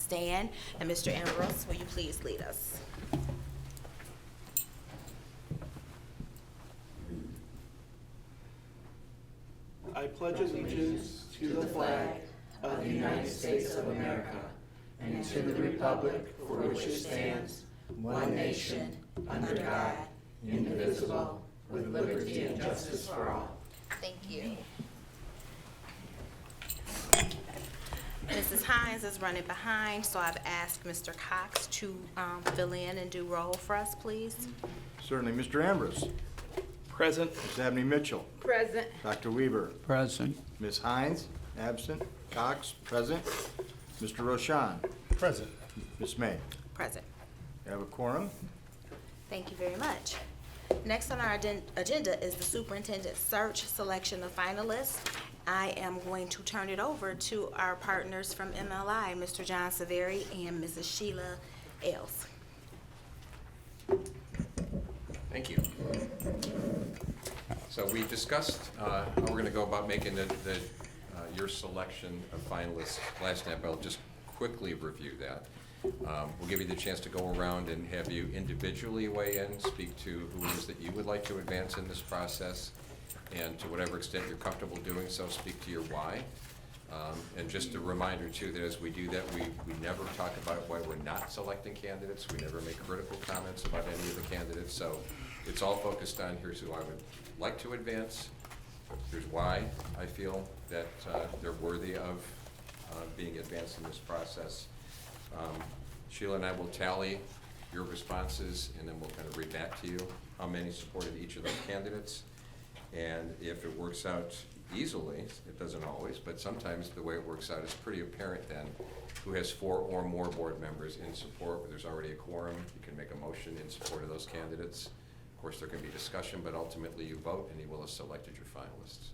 stand. And Mr. Ambrose, will you please lead us? I pledge allegiance to the flag of the United States of America and to the republic for which it stands, one nation, under God, indivisible, with liberty and justice for all. Thank you. Mrs. Hines is running behind, so I've asked Mr. Cox to fill in and do roll for us, please. Certainly. Mr. Ambrose. Present. Ms. Abney Mitchell. Present. Dr. Weaver. Present. Ms. Hines, absent. Cox, present. Mr. Roshan. Present. Ms. May. Present. You have a quorum. Thank you very much. Next on our agenda is the superintendent search selection of finalists. I am going to turn it over to our partners from MLI, Mr. John Severi and Mrs. Sheila Ailes. Thank you. So we discussed how we're going to go about making your selection of finalists last night, but I'll just quickly review that. We'll give you the chance to go around and have you individually weigh in, speak to who it is that you would like to advance in this process, and to whatever extent you're comfortable doing so, speak to your why. And just a reminder too that as we do that, we never talk about why we're not selecting candidates. We never make critical comments about any of the candidates. So it's all focused on here's who I would like to advance, here's why I feel that they're worthy of being advanced in this process. Sheila and I will tally your responses, and then we'll kind of read back to you how many supported each of those candidates. And if it works out easily, it doesn't always, but sometimes the way it works out is pretty apparent then who has 4 or more board members in support, where there's already a quorum. You can make a motion in support of those candidates. Of course, there can be discussion, but ultimately you vote and you will have selected your finalists.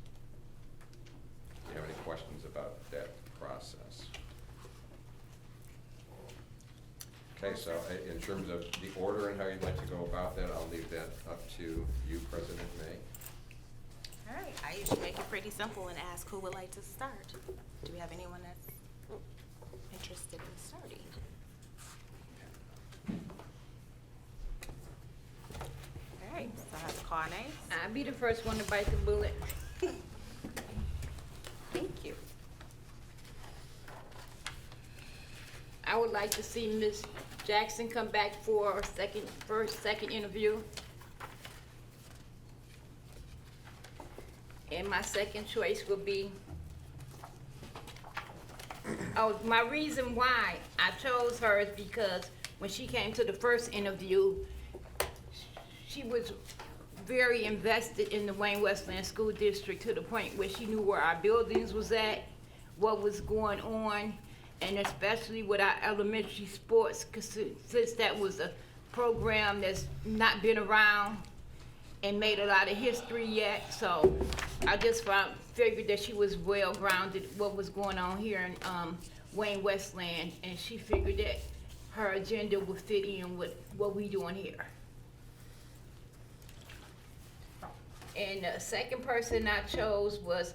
Do you have any questions about that process? Okay, so in terms of the order and how you'd like to go about that, I'll leave that up to you, President May. All right, I usually make it pretty simple and ask who would like to start. Do we have anyone that's interested in starting? All right, so I have to call names. I'll be the first one to bite the bullet. Thank you. I would like to see Ms. Jackson come back for a second interview. And my second choice would be, my reason why I chose her is because when she came to the first interview, she was very invested in the Wayne Westland School District to the point where she knew where our buildings was at, what was going on, and especially with our elementary sports, because since that was a program that's not been around and made a lot of history yet, so I just figured that she was well grounded what was going on here in Wayne Westland, and she figured that her agenda would fit in with what we doing here. And the second person I chose was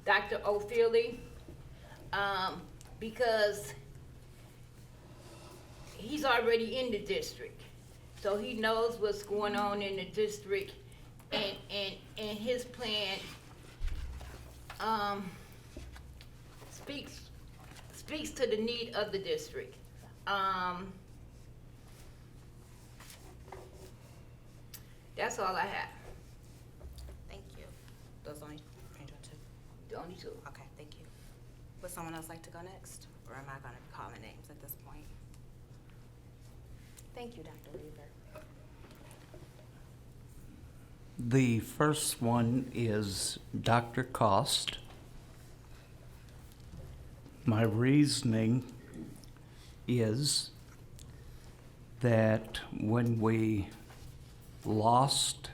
Dr. O'Feely, because he's already in the district, so he knows what's going on in the district, and his plan speaks to the need of the district. That's all I have. Thank you. Those only two? The only two. Okay, thank you. Would someone else like to go next? Or am I gonna be calling names at this point? Thank you, Dr. Weaver. The first one is Dr. Cost. My reasoning is that when we lost,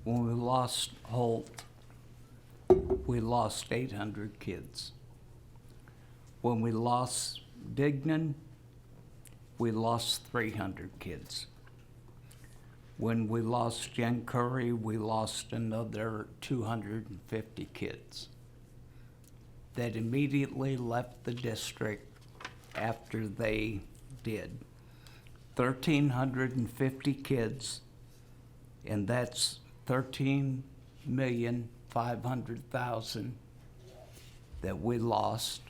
when we lost Holt, we lost 800 kids. When we lost Dignan, we lost 300 kids. When we lost Jen Curry, we lost another 250 kids. that immediately left the district after they did. 1,350 kids, and that's 13,500,000 that we lost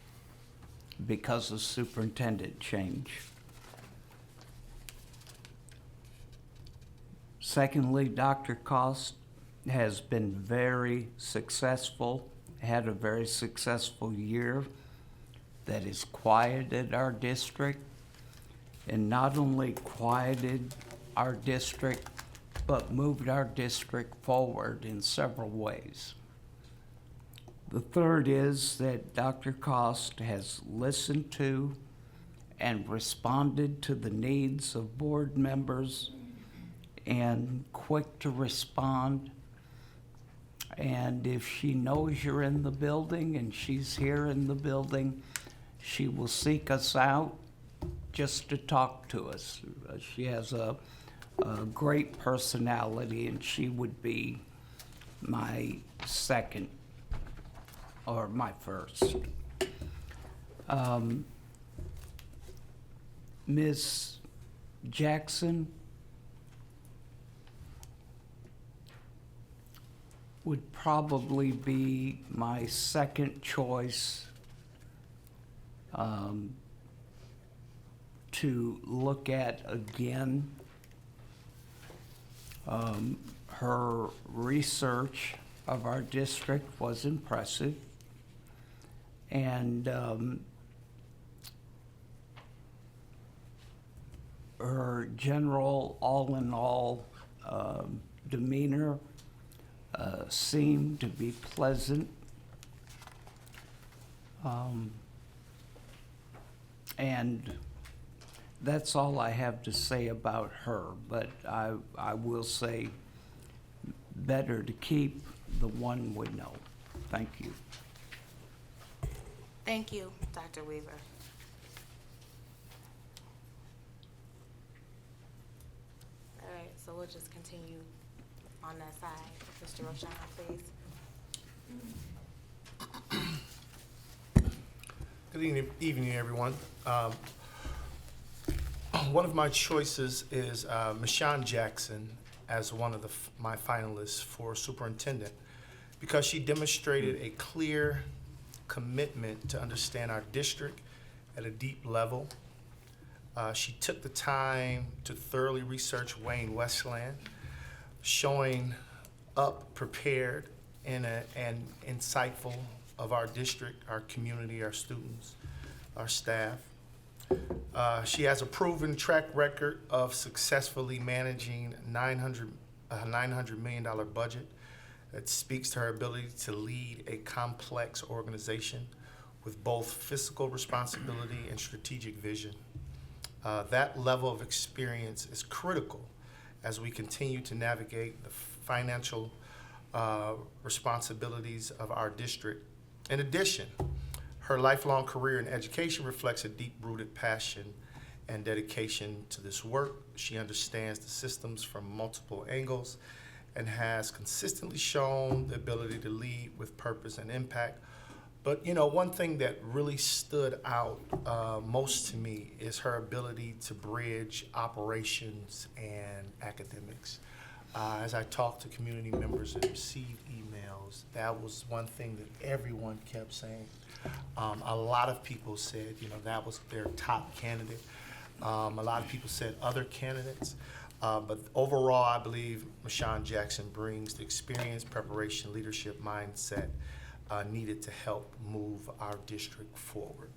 because of superintendent change. Secondly, Dr. Cost has been very successful, had a very successful year that has quieted our district, and not only quieted our district, but moved our district forward in several ways. The third is that Dr. Cost has listened to and responded to the needs of board members and quick to respond. And if she knows you're in the building and she's here in the building, she will seek us out just to talk to us. She has a great personality, and she would be my second or my first. Ms. Jackson would probably be my second choice to look at again. Her research of our district was impressive, and her general, all-in-all demeanor seemed to be pleasant. And that's all I have to say about her, but I will say better to keep the one we know. Thank you. Thank you, Dr. Weaver. All right, so we'll just continue on that side. Mr. Roshan, please. Good evening, everyone. One of my choices is Michonne Jackson as one of my finalists for superintendent, because she demonstrated a clear commitment to understand our district at a deep level. She took the time to thoroughly research Wayne Westland, showing up prepared and insightful of our district, our community, our students, our staff. She has a proven track record of successfully managing a $900 million budget that speaks to her ability to lead a complex organization with both fiscal responsibility and strategic vision. That level of experience is critical as we continue to navigate the financial responsibilities of our district. In addition, her lifelong career in education reflects a deep-rooted passion and dedication to this work. She understands the systems from multiple angles and has consistently shown the ability to lead with purpose and impact. But one thing that really stood out most to me is her ability to bridge operations and academics. As I talked to community members and received emails, that was one thing that everyone kept saying. A lot of people said, that was their top candidate. A lot of people said other candidates. But overall, I believe Michonne Jackson brings the experience, preparation, leadership mindset needed to help move our district forward.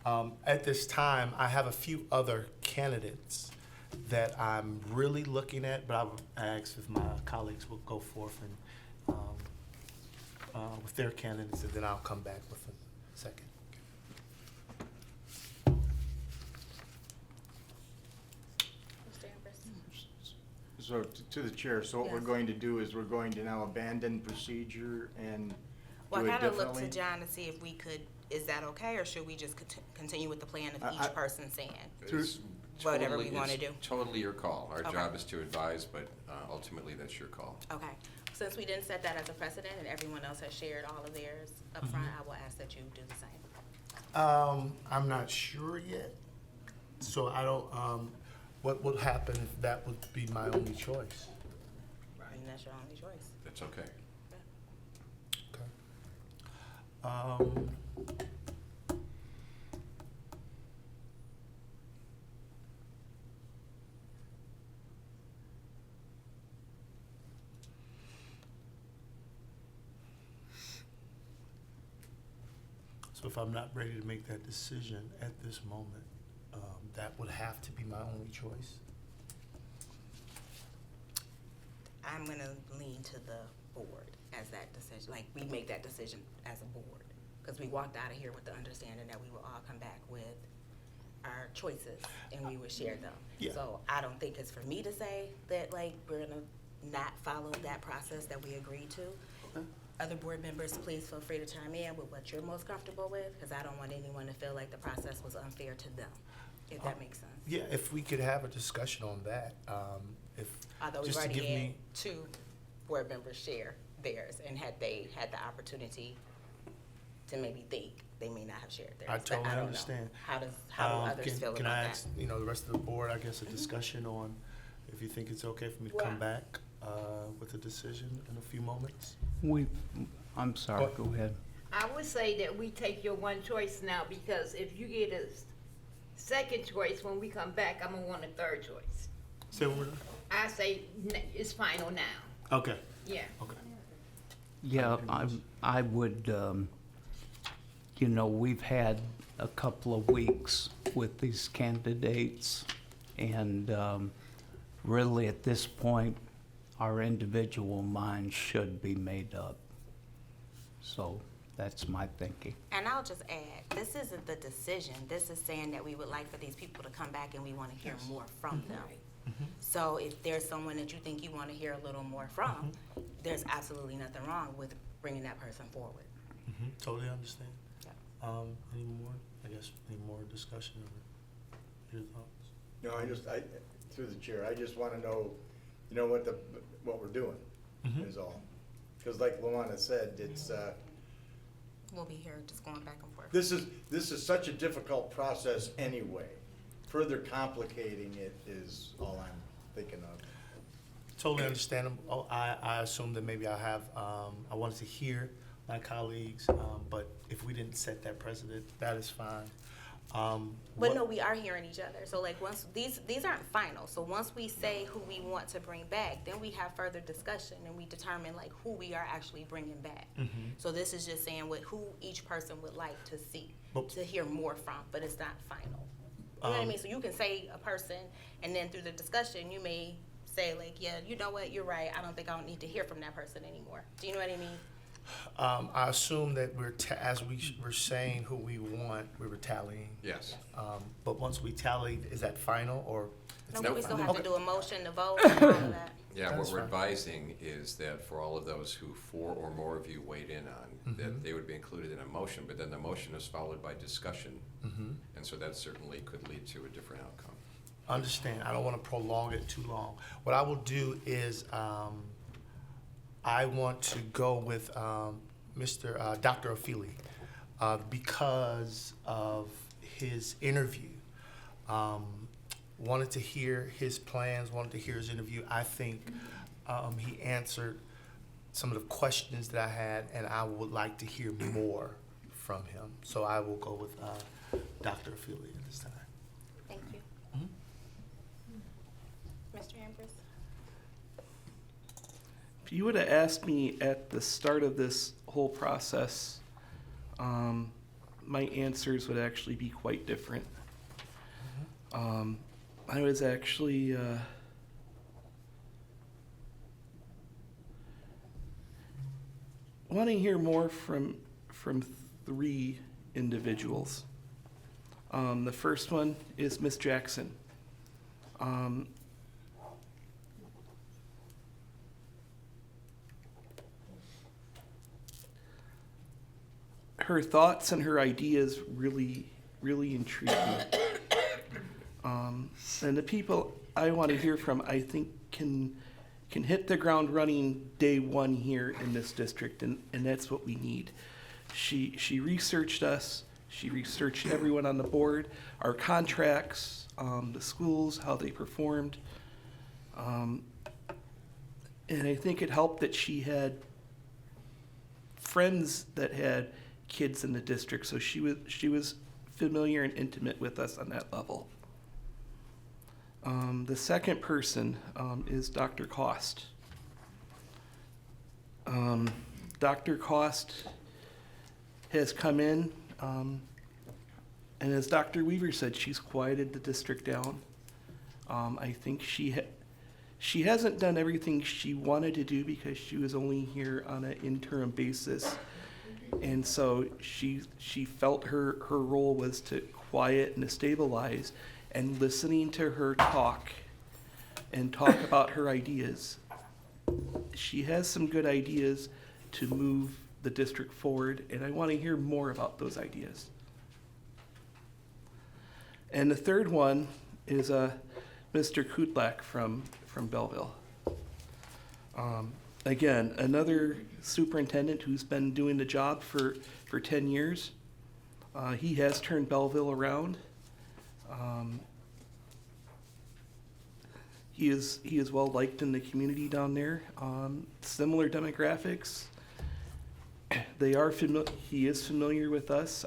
At this time, I have a few other candidates that I'm really looking at, but I would ask if my colleagues will go forth and with their candidates, and then I'll come back with a second. So to the chair, so what we're Yes. going to do is we're going to now abandon procedure and Well, do I it kind of looked differently? to John to see if we could, is that okay, or should we just continue with the plan of I- each person saying? Through- whatever we Totally, want to it's do? Totally your call. Our Okay. job is to advise, but ultimately, that's your call. Okay, since we didn't set that as a precedent and everyone else has shared all of theirs up front, I will ask that you do the same. I'm not sure yet, so I don't, what would happen if that would be my only choice? And that's your only choice. That's okay. Okay. So if I'm not ready to make that decision at this moment, that would have to be my only choice. I'm gonna lean to the board as that decision, like, we make that decision as a board. Because we walked out of here with the understanding that we will all come back with our choices and we would share them. Yeah. So I don't think it's for me to say that, like, we're gonna not follow that process that we agreed to. Okay. Other board members, please feel free to chime in with what you're most comfortable with, because I don't want anyone to feel like the process was unfair to them, if that makes sense. Yeah, if we could have a discussion on that, Although we've just to already give had me, 2 board members share theirs, and had they had the opportunity to maybe think, they may not have shared theirs. I But totally don't know. understand. How do others feel Can about I that? ask, the rest of the board, I guess, a discussion on if you think it's okay for me to come back with a decision in a few moments? I'm sorry, What? go ahead. I would say that we take your one choice now, because if you get a second choice, when we come back, I'm gonna want a third choice. Say what? I say it's final now, Okay, yeah. okay. Yeah, I would, we've had a couple of weeks with these candidates, and really at this point, our individual minds should be made up. So that's my thinking. And I'll just add, this isn't the decision. This is saying that we would like for these people to come back and we want to hear more from them. So if there's someone that you think you want to hear a little more from, there's absolutely nothing wrong with bringing that person forward. Totally understand. Yeah. Any more discussion or your thoughts? No, through the chair, I just want to know, what we're doing is all. Because like Luana said, it's, We'll be here just going back and forth. this is such a difficult process anyway. Further complicating it is all I'm thinking of. Totally understandable. I assume that maybe I wanted to hear my colleagues, but if we didn't set that precedent, that is fine. But no, we are hearing each other. So like once, these aren't final. So once we say who we want to bring back, then we have further discussion and we determine like who we are actually bringing back. So this is just saying who each person would like to see, But- to hear more from, but it's not final. You know what I mean? So you can say a person and then through the discussion, you may say like, yeah, you know what, you're right. I don't think I don't need to hear from that person anymore. Do you know what I mean? I assume that as we're saying who we want, we were tallying. Yes. But once we tallied, is that final or? No, Nope. we still have to Okay. do a motion to vote and all of that. Yeah, That's what we're fine. advising is that for all of those who 4 or more of you weighed in on, that they would be included in a motion, but then the motion is followed by discussion. And so that certainly could lead to a different outcome. Understand, I don't want to prolong it too long. What I will do is, I want to go with Dr. Ofili because of his interview. Wanted to hear his plans, wanted to hear his interview. I think he answered some of the questions that I had, and I would like to hear more from him. So I will go with Dr. Ofili at this time. Thank you. Mr. Ambrose? If you would have asked me at the start of this whole process, my answers would actually be quite different. I was actually wanting to hear more from 3 individuals. The first one is Miss Jackson. Her thoughts and her ideas really intrigue me. And the people I want to hear from, I think, can hit the ground running day one here in this district, and that's what we need. She researched us. She researched everyone on the board, our contracts, the schools, how they performed. And I think it helped that she had friends that had kids in the district, so she was familiar and intimate with us on that level. The second person is Dr. Cost. Dr. Cost has come in, and as Dr. Weaver said, she's quieted the district down. I think she hasn't done everything she wanted to do because she was only here on an interim basis. And so she felt her role was to quiet and to stabilize, and listening to her talk about her ideas. She has some good ideas to move the district forward, and I want to hear more about those ideas. And the third one is Mr. Kutlak from Belleville. Again, another superintendent who's been doing the job for 10 years. He has turned Belleville around. He is well liked in the community down there. Similar demographics. He is familiar with us,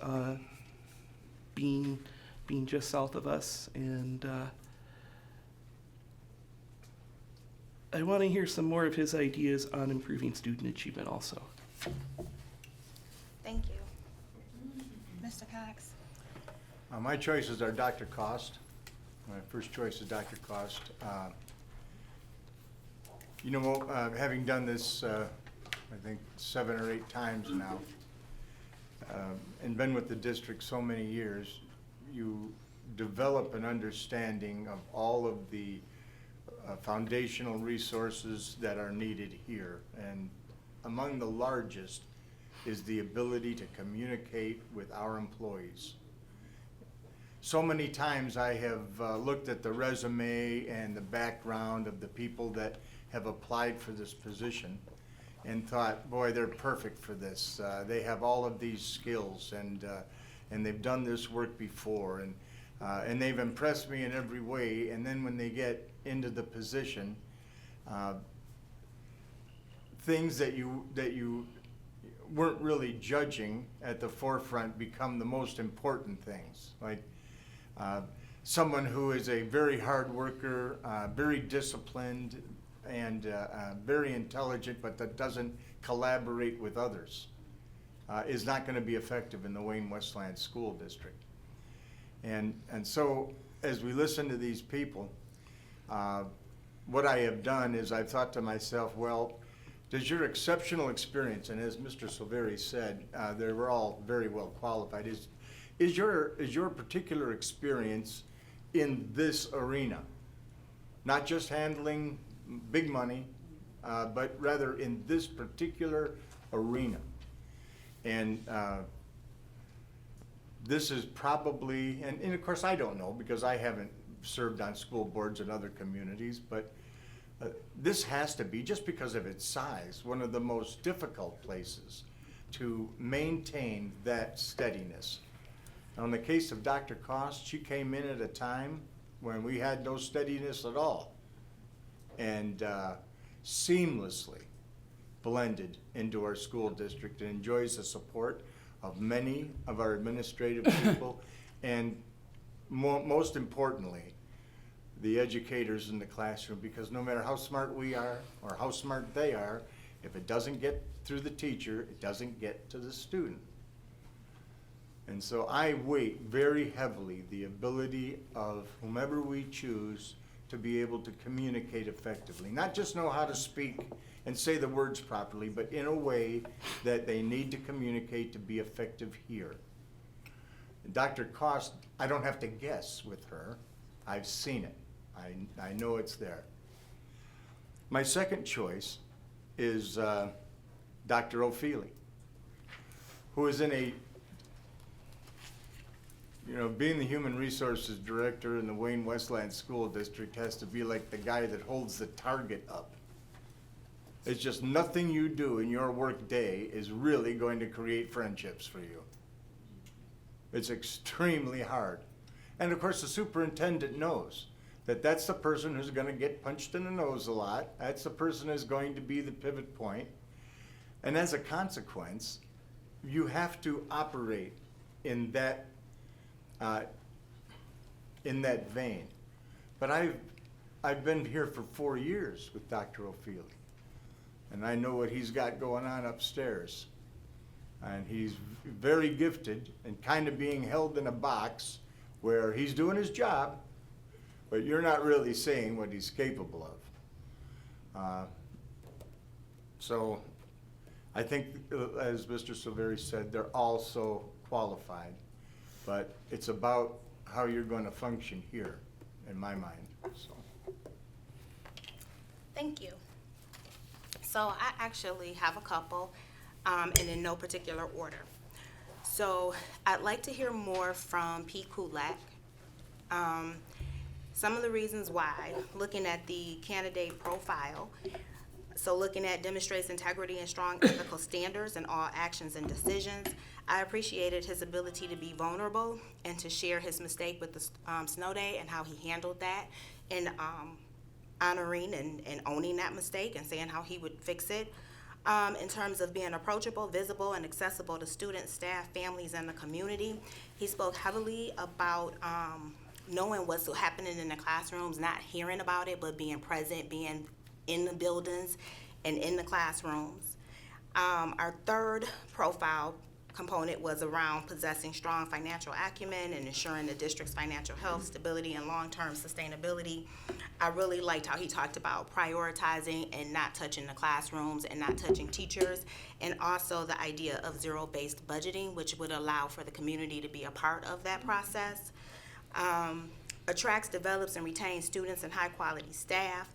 being just south of us, and I want to hear some more of his ideas on improving student achievement also. Thank you. Mr. Cox? My choices are Dr. Cost. My first choice is Dr. Cost. Having done this, I think 7 or 8 times now, and been with the district so many years, you develop an understanding of all of the foundational resources that are needed here. And among the largest is the ability to communicate with our employees. So many times I have looked at the resume and the background of the people that have applied for this position and thought, boy, they're perfect for this. They have all of these skills, and they've done this work before, and they've impressed me in every way. And then when they get into the position, things that you weren't really judging at the forefront become the most important things. Like someone who is a very hard worker, very disciplined, and very intelligent, but that doesn't collaborate with others, is not going to be effective in the Wayne Westland School District. And so as we listen to these people, what I have done is I've thought to myself, well, does your exceptional experience, and as Mr. Silveri said, they were all very well qualified, is your particular experience in this arena, not just handling big money, but rather in this particular arena? And this is probably, and of course I don't know because I haven't served on school boards in other communities, but this has to be, just because of its size, one of the most difficult places to maintain that steadiness. Now, in the case of Dr. Cost, she came in at a time when we had no steadiness at all, and seamlessly blended into our school district and enjoys the support of many of our administrative people, and most importantly, the educators in the classroom, because no matter how smart we are or how smart they are, if it doesn't get through the teacher, it doesn't get to the student. And so I weight very heavily the ability of whomever we choose to be able to communicate effectively. Not just know how to speak and say the words properly, but in a way that they need to communicate to be effective here. Dr. Cost, I don't have to guess with her. I've seen it. I know it's there. My second choice is Dr. O'Feely, who is in You know, being the human resources director in the Wayne Westland School District has to be like the guy that holds the target up. It's just nothing you do in your work day is really going to create friendships for you. It's extremely hard. And of course, the superintendent knows that that's the person who's gonna get punched in the nose a lot. That's the person who's going to be the pivot point. And as a consequence, you have to operate in that vein. But I've been here for 4 years with Dr. O'Feely, and I know what he's got going on upstairs. And he's very gifted and kind of being held in a box where he's doing his job, but you're not really saying what he's capable of. So I think, as Mr. Silveri said, they're all so qualified, but it's about how you're going to function here, in my mind. So. Thank you. So I actually have a couple, and in no particular order. So I'd like to hear more from Pete Kulak. Some of the reasons why, looking at the candidate profile, so looking at demonstrates integrity and strong ethical standards in all actions and decisions. I appreciated his ability to be vulnerable and to share his mistake with the snow day and how he handled that, and honoring and owning that mistake and saying how he would fix it. In terms of being approachable, visible, and accessible to students, staff, families, and the community. He spoke heavily about knowing what's happening in the classrooms, not hearing about it, but being present, being in the buildings and in the classrooms. Our third profile component was around possessing strong financial acumen and ensuring the district's financial health, stability, and long-term sustainability. I really liked how he talked about prioritizing and not touching the classrooms and not touching teachers, and also the idea of zero-based budgeting, which would allow for the community to be a part of that process. Attracts, develops, and retains students and high-quality staff.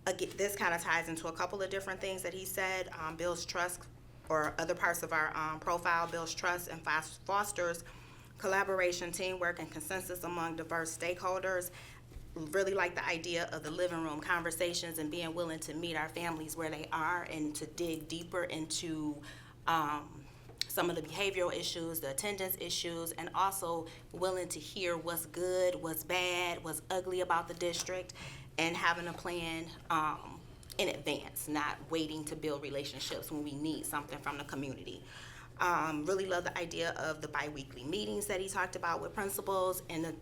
Again, this kind of ties into a couple of different things that he said. Builds trust, or other parts of our profile, builds trust and fosters collaboration, teamwork, and consensus among diverse stakeholders. Really like the idea of the living room conversations and being willing to meet our families where they are and to dig deeper into some of the behavioral issues, the attendance issues, and also willing to hear what's good, what's bad, what's ugly about the district, and having a plan in advance, not waiting to build relationships when we need something from the community. Really love the idea of the biweekly meetings that he talked about with principals, and the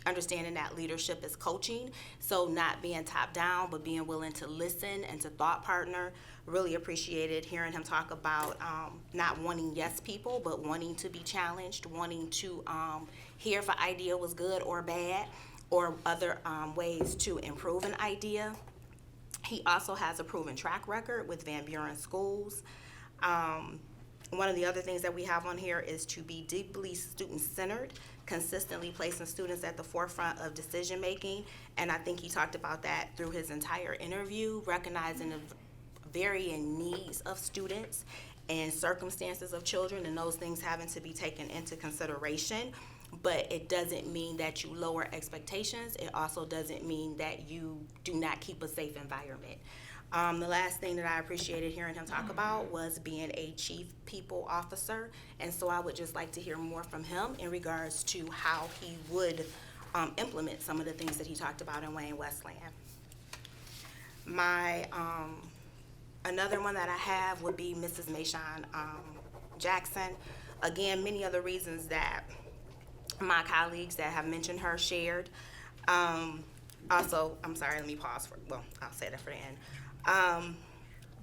understanding that leadership is coaching, so not being top down, but being willing to listen and to thought partner. Really appreciated hearing him talk about not wanting yes people, but wanting to be challenged, wanting to hear if an idea was good or bad, or other ways to improve an idea. He also has a proven track record with Van Buren Schools. One of the other things that we have on here is to be deeply student-centered, consistently placing students at the forefront of decision-making. And I think he talked about that through his entire interview, recognizing the varying needs of students and circumstances of children, and those things having to be taken into consideration. But it doesn't mean that you lower expectations. It also doesn't mean that you do not keep a safe environment. The last thing that I appreciated hearing him talk about was being a chief people officer. And so I would just like to hear more from him in regards to how he would implement some of the things that he talked about in Wayne Westland. Another one that I have would be Mrs. Mayshawn Jackson. Again, many of the reasons that my colleagues that have mentioned her shared. Also, I'm sorry, let me pause I'll say that for the end.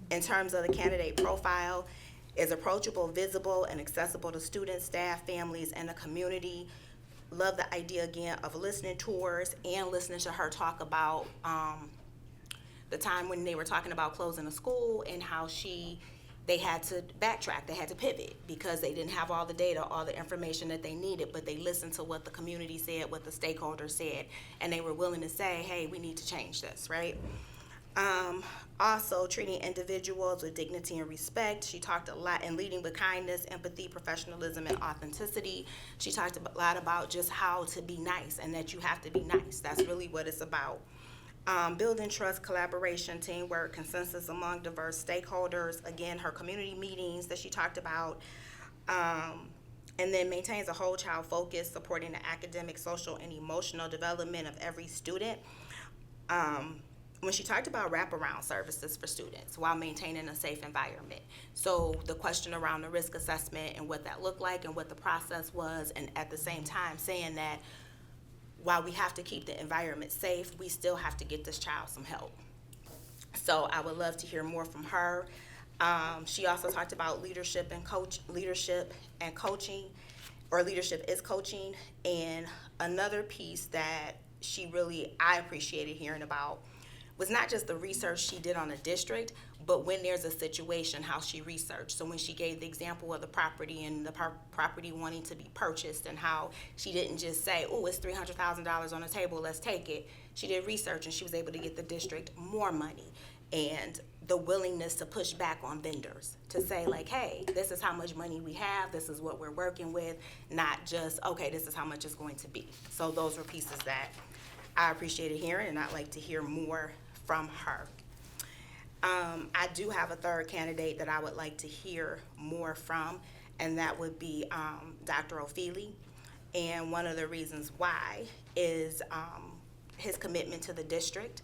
In terms of the candidate profile, is approachable, visible, and accessible to students, staff, families, and the community. Love the idea again of listening tours and listening to her talk about the time when they were talking about closing a school and how they had to backtrack, they had to pivot because they didn't have all the data, all the information that they needed, but they listened to what the community said, what the stakeholders said, and they were willing to say, hey, we need to change this, right? Also, treating individuals with dignity and respect. She talked a lot, and leading with kindness, empathy, professionalism, and authenticity. She talked a lot about just how to be nice and that you have to be nice. That's really what it's about. Building trust, collaboration, teamwork, consensus among diverse stakeholders. Again, her community meetings that she talked about. And then maintains a whole child focus, supporting the academic, social, and emotional development of every student. When she talked about wraparound services for students while maintaining a safe environment. So the question around the risk assessment and what that looked like and what the process was, and at the same time saying that while we have to keep the environment safe, we still have to get this child some help. So I would love to hear more from her. She also talked about leadership and coaching, or leadership is coaching. And another piece that I appreciated hearing about was not just the research she did on the district, but when there's a situation, how she researched. So when she gave the example of the property and the property wanting to be purchased, and how she didn't just say, oh, it's $300,000 on the table, let's take it. She did research, and she was able to get the district more money. And the willingness to push back on vendors, to say like, hey, this is how much money we have, this is what we're working with, not just, okay, this is how much it's going to be. So those were pieces that I appreciated hearing, and I'd like to hear more from her. I do have a third candidate that I would like to hear more from, and that would be Dr. O'Feely. And one of the reasons why is his commitment to the district.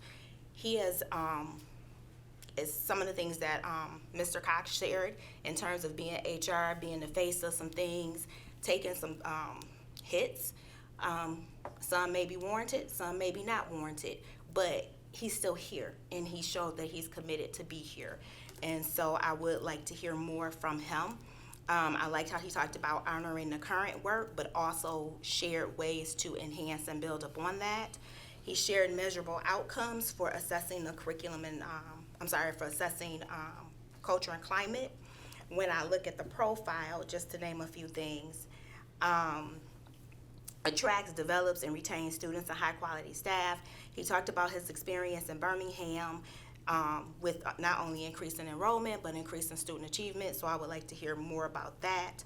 He has, is some of the things that Mr. Cox shared in terms of being HR, being the face of some things, taking some hits. Some may be warranted, some may be not warranted, but he's still here, and he showed that he's committed to be here. And so I would like to hear more from him. I liked how he talked about honoring the current work, but also shared ways to enhance and build upon that. He shared measurable outcomes for assessing the curriculum and, for assessing culture and climate. When I look at the profile, just to name a few things, attracts, develops, and retains students and high-quality staff. He talked about his experience in Birmingham with not only increasing enrollment, but increasing student achievement, so I would like to hear more about that.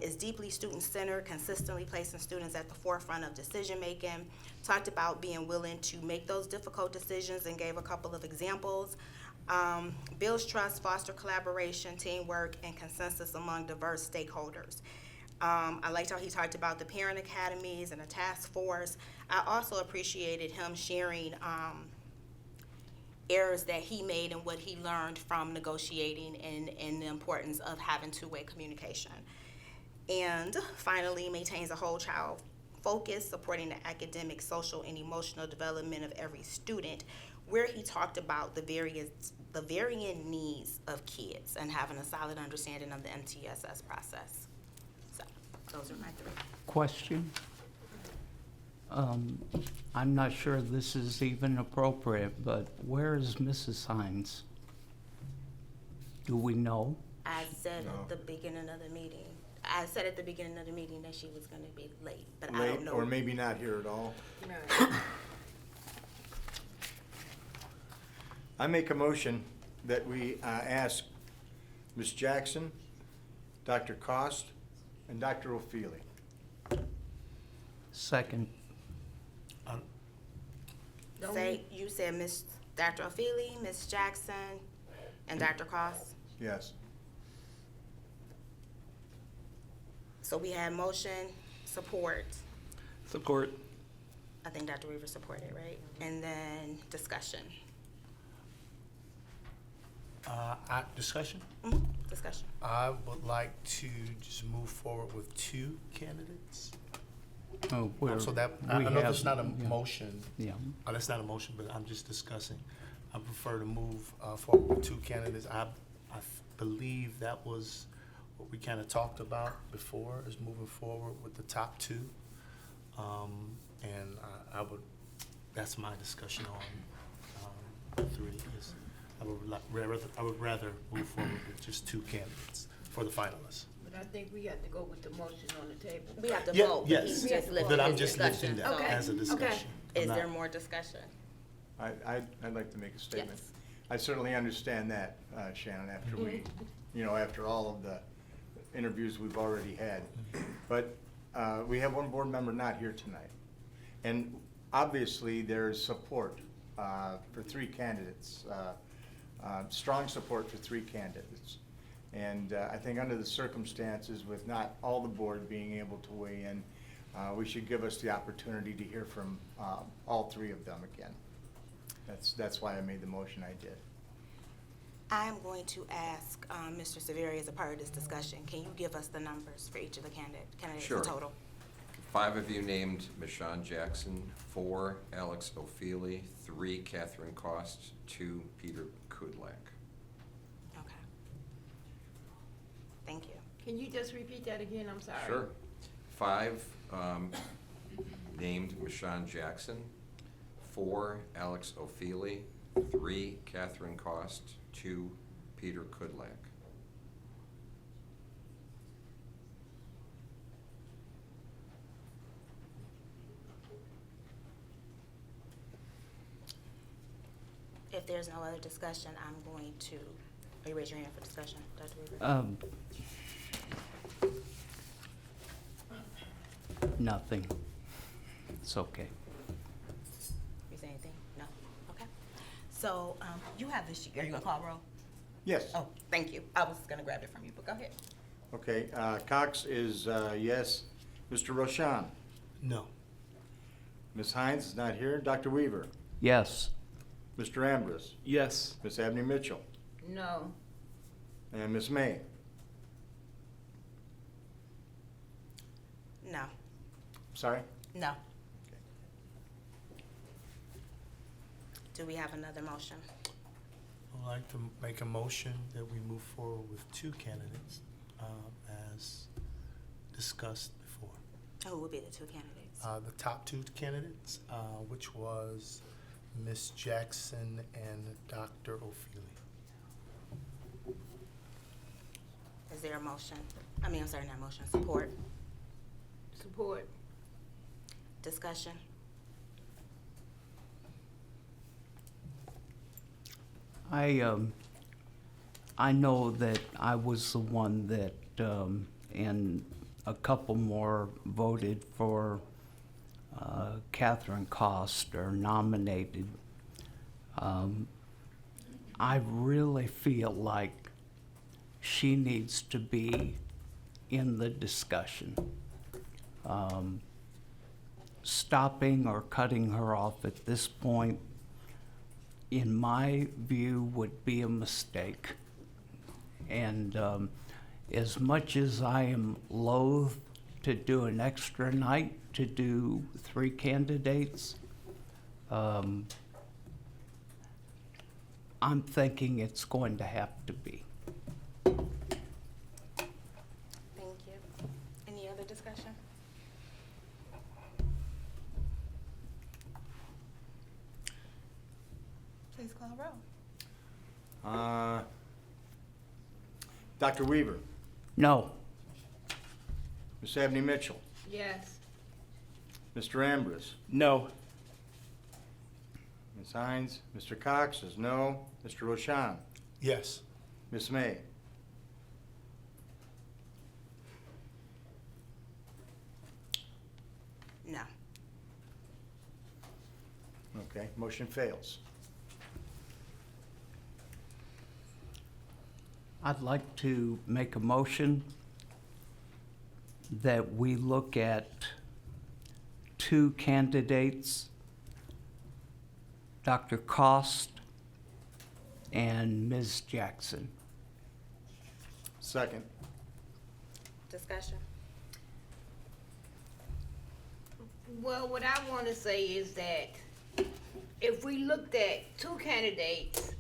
Is deeply student-centered, consistently placing students at the forefront of decision-making. Talked about being willing to make those difficult decisions and gave a couple of examples. Builds trust, foster collaboration, teamwork, and consensus among diverse stakeholders. I liked how he talked about the parent academies and a task force. I also appreciated him sharing errors that he made and what he learned from negotiating, and the importance of having two-way communication. And finally, maintains a whole child focus, supporting the academic, social, and emotional development of every student, where he talked about the varying needs of kids and having a solid understanding of the MTSS process. So those are my three. Question? I'm not sure this is even appropriate, but where is Mrs. Hines? Do we know? I said at the beginning of the meeting. I said at the beginning of the meeting that she was going to be late, but I don't know. Or maybe not here at all. No. I make a motion that we ask Ms. Jackson, Dr. Cost, and Dr. O'Feely. Second. You said Ms. Dr. O'Feely, Ms. Jackson, and Dr. Cost. Yes. So we had motion, support. Support. I think Dr. Weaver supported, right? And then discussion. Discussion? Discussion. I would like to just move forward with two candidates. Oh, So that, I know that's not a motion. Yeah. That's not a motion, but I'm just discussing. I prefer to move forward with two candidates. I believe that was what we kind of talked about before, is moving forward with the top two. And that's my discussion on three. I would rather move forward with just two candidates for the finalists. But I think we have to go with the motion on the table. We have to Yeah, vote. yes, He's just lifting but I'm his just discussion. lifting that So as a discussion. is I'm there not- more discussion? I'd like to make a statement. Yes. I certainly understand that, Shannon, after we, after all of the interviews we've already had. But we have one board member not here tonight. And obviously, there's support for three candidates, strong support for three candidates. And I think under the circumstances, with not all the board being able to weigh in, we should give us the opportunity to hear from all three of them again. That's why I made the motion I did. I'm going to ask Mr. Severi as a part of this discussion, can you give us the numbers for each of the candidates Sure. in total? 5 of you named Michonne Jackson, 4 Alex O'Feely, 3 Catherine Cost, 2 Peter Kudlak. Okay. Thank you. Can you just repeat that again? I'm sorry. Sure. 5 named Michonne Jackson, 4 Alex O'Feely, 3 Catherine Cost, 2 Peter Kudlak. If there's no other discussion, I'm going to, are you raising your hand for discussion, Dr. Weaver? Nothing. It's okay. You say anything? No? Okay. So, you have this sheet. Are you gonna call roll? Yes. Oh, thank you. I was gonna grab it from you, but go ahead. Okay, Cox is yes. Mr. Roshan? No. Ms. Hines is not here. Dr. Weaver? Yes. Mr. Ambrose? Yes. Ms. Abney Mitchell? No. And Ms. May? No. Sorry? No. Do we have another motion? I'd like to make a motion that we move forward with 2 candidates as discussed before. Who will be the 2 candidates? The top 2 candidates, which was Ms. Jackson and Dr. O'Feely. Is there a motion? I'm sorry, not motion, support, Support. discussion? I know that I was the one that, and a couple more voted for Catherine Cost or nominated. I really feel like she needs to be in the discussion. Stopping or cutting her off at this point, in my view, would be a mistake. And as much as I am loath to do an extra night to do 3 candidates, I'm thinking it's going to have to be. Thank you. Any other discussion? Please call roll. Dr. Weaver? No. Ms. Abney Mitchell? Yes. Mr. Ambrose? No. Ms. Hines? Mr. Cox is no. Mr. Roshan? Yes. Ms. May? No. Okay, motion fails. I'd like to make a motion that we look at 2 candidates, Dr. Cost and Ms. Jackson. Second. Discussion? Well, what I want to say is that if we looked at 2 candidates,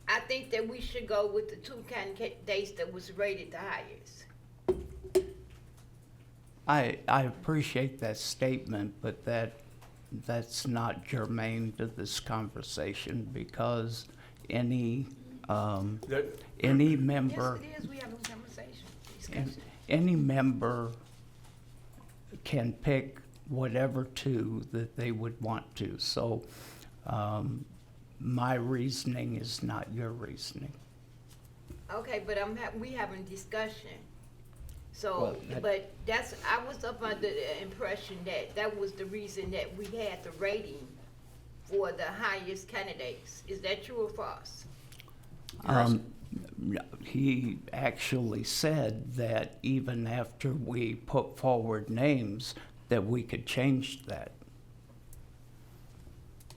I think that we should go with the 2 candidates that was rated the highest. I appreciate that statement, but that's not germane to this conversation because any member. Yes, it is. We have a conversation, discussion. Any member can pick whatever 2 that they would want to. So My reasoning is not your reasoning. Okay, but we having discussion. So, Well, that- but I was up under the impression that that was the reason that we had the rating for the highest candidates. Is that true or false? He actually said that even after we put forward names, that we could change that.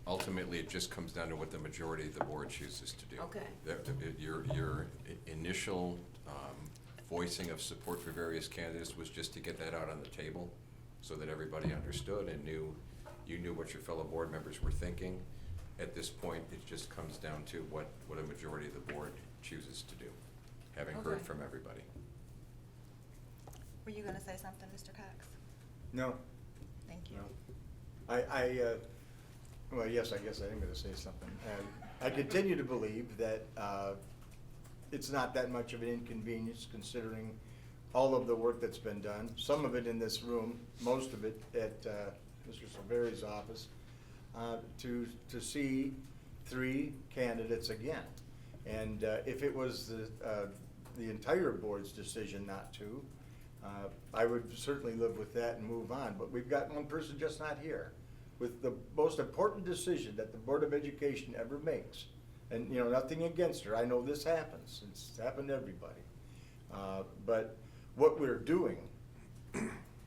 Ultimately, it just comes down to what the majority of the board chooses to do. Okay. Your initial voicing of support for various candidates was just to get that out on the table so that everybody understood and you knew what your fellow board members were thinking. At this point, it just comes down to what a majority of the board chooses to do, having heard Okay. from everybody. Were you gonna say something, Mr. Cox? No, Thank you. no. Well, yes, I guess I am gonna say something. I continue to believe that, it's not that much of an inconvenience considering all of the work that's been done, some of it in this room, most of it at, Mr. Silveri's office, to see 3 candidates again. And, if it was the entire board's decision not to, I would certainly live with that and move on, but we've got one person just not here with the most important decision that the Board of Education ever makes. And, you know, nothing against her, I know this happens, it's happened to everybody. But what we're doing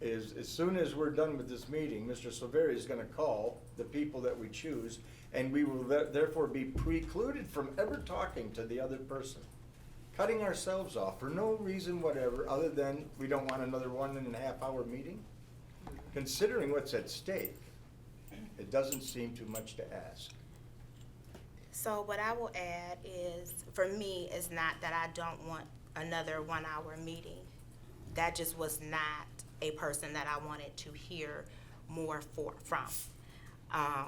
is, as soon as we're done with this meeting, Mr. Silveri is gonna call the people that we choose, and we will therefore be precluded from ever talking to the other person. Cutting ourselves off for no reason whatever, other than we don't want another 1.5-hour meeting. Considering what's at stake, it doesn't seem too much to ask. So what I will add is, for me, is not that I don't want another 1-hour meeting. That just was not a person that I wanted to hear more from. I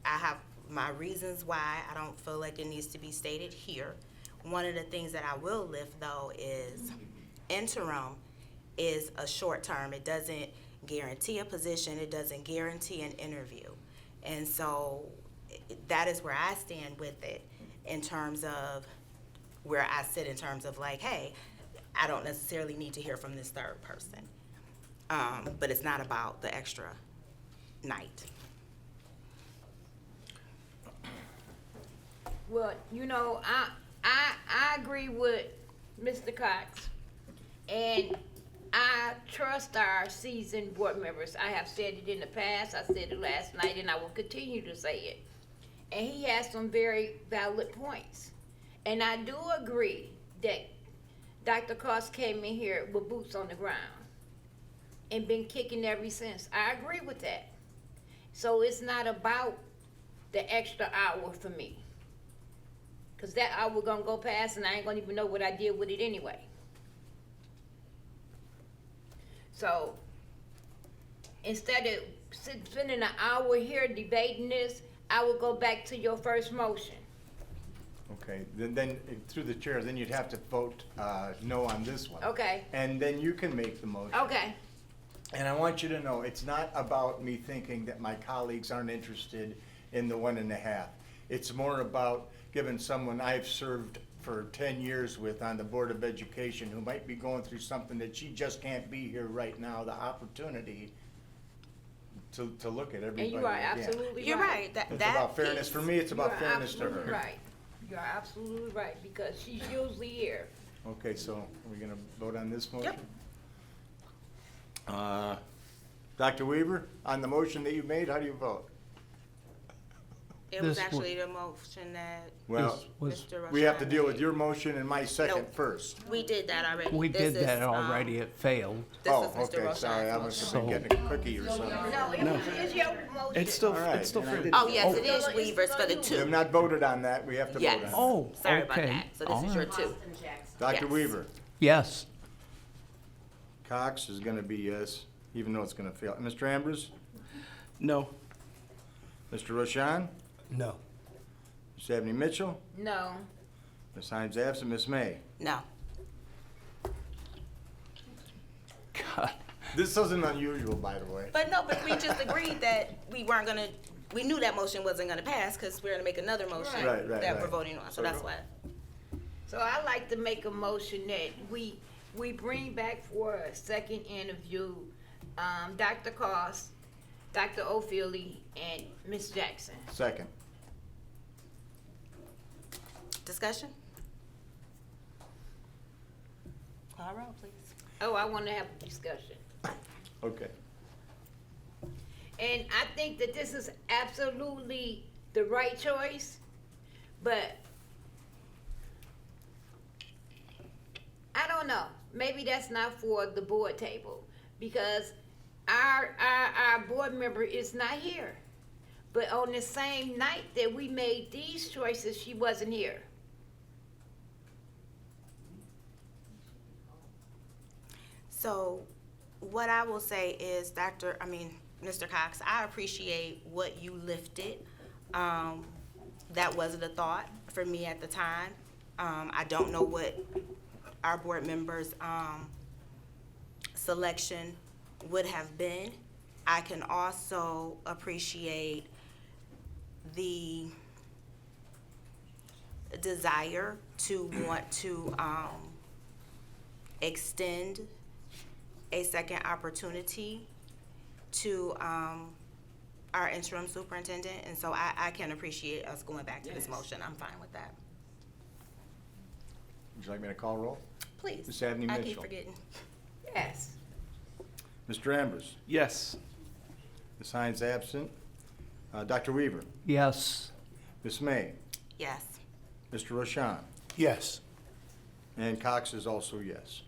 have my reasons why I don't feel like it needs to be stated here. One of the things that I will lift, though, is interim is a short term. It doesn't guarantee a position. It doesn't guarantee an interview. And so that is where I stand with it in terms of where I sit in terms of like, hey, I don't necessarily need to hear from this third person. But it's not about the extra night. Well, you know, I agree with Mr. Cox, and I trust our seasoned board members. I have said it in the past, I said it last night, and I will continue to say it. And he has some very valid points. And I do agree that Dr. Cost came in here with boots on the ground and been kicking ever since. I agree with that. So it's not about the extra hour for me. Cause that hour gonna go past and I ain't gonna even know what I did with it anyway. So, instead of spending an hour here debating this, I would go back to your first motion. Okay, then through the chair, then you'd have to vote no on this one. Okay. And then you can make the motion. Okay, And I want you to know, it's not about me thinking that my colleagues aren't interested in the 1.5. It's more about giving someone I've served for 10 years with on the Board of Education who might be going through something that she just can't be here right now, the opportunity to look at everybody and you are again. absolutely right. You're right. That It's about fairness. piece- For me, it's about fairness to You are absolutely her. right. You are absolutely right, because she's usually here. Okay, so are we gonna vote on this motion? Yep. Dr. Weaver, on the motion that you made, how do you vote? It was This actually the motion that Well, This was- Mr. we have to Roshon deal with made. your motion and my second Nope. first. We did that already. We This did that is, already, it failed. This Oh, is Mr. okay, sorry, I Roshon's must motion. have been getting a cookie or something. No, it's your motion. It's still, All right, it's still and I fair. did- Oh, yes, it Oh. is Weaver's for the We have two. not voted on that, we have to vote on it. Yes. Oh, Sorry about okay. that. So this is your All two. Dr. Yes. Weaver, Yes. Cox is gonna be yes, even though it's gonna fail. Mr. Ambrose, No. Mr. Roshon, No. Ms. Abney Mitchell, No. Ms. Hines absent, Ms. May. No. God. This isn't unusual, by the way. But no, but we just agreed that we weren't gonna we knew that motion wasn't gonna pass, because we're gonna make another motion Right, right, that we're right. voting on, so So that's go- why. So I'd like to make a motion that we bring back for a second interview, Dr. Cost, Dr. O'Feely, and Ms. Jackson. Second. Discussion? Call roll, please. Oh, I want to have a discussion. Okay. And I think that this is absolutely the right choice, but I don't know. Maybe that's not for the board table, because our board member is not here. But on the same night that we made these choices, she wasn't here. So what I will say is, Mr. Cox, I appreciate what you lifted. That wasn't a thought for me at the time. I don't know what our board members' selection would have been. I can also appreciate the desire to want to extend a second opportunity to our interim superintendent, and so I can appreciate us going back to this motion. I'm fine with that. Would you like me to call roll? Please. Ms. Abney I keep Mitchell. forgetting. Yes. Mr. Ambers. Yes. Ms. Hines absent. Dr. Weaver. Yes. Ms. May. Yes. Mr. Roshan. Yes. And Cox is also yes.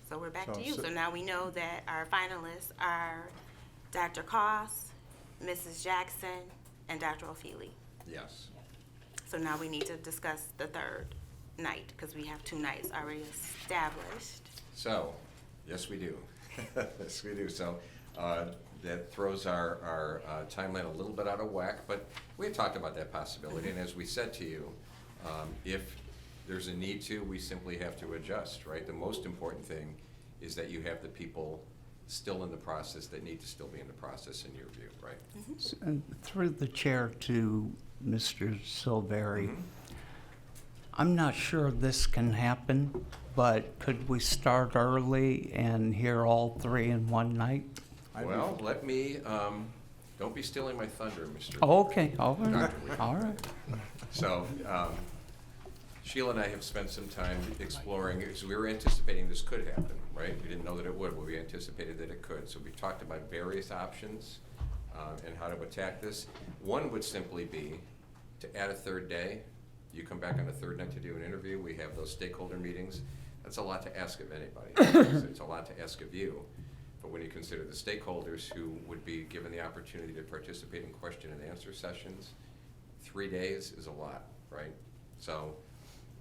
So we're back to So- you. so- So now we know that our finalists are Dr. Koss, Mrs. Jackson, and Dr. O'Feely. Yes. So now we need to discuss the third night, because we have 2 nights already established. So, yes, we do. Yes, we do. So, that throws our timeline a little bit out of whack, but we had talked about that possibility, and as we said to you, if there's a need to, we simply have to adjust, right? The most important thing is that you have the people still in the process that need to still be in the process, in your view, right? And through the chair to Mr. Silveri, I'm not sure this can happen, but could we start early and hear all 3 in one night? Well, let me, don't be stealing my thunder, Mr. Okay, all right, Dr. Weaver. all right. So, Sheila and I have spent some time exploring, because we were anticipating this could happen, right? We didn't know that it would, but we anticipated that it could. So we talked about various options and how to attack this. One would simply be to add a third day. You come back on the third night to do an interview. We have those stakeholder meetings. That's a lot to ask of anybody. It's a lot to ask of you. But when you consider the stakeholders who would be given the opportunity to participate in question and answer sessions, 3 days is a lot, right? So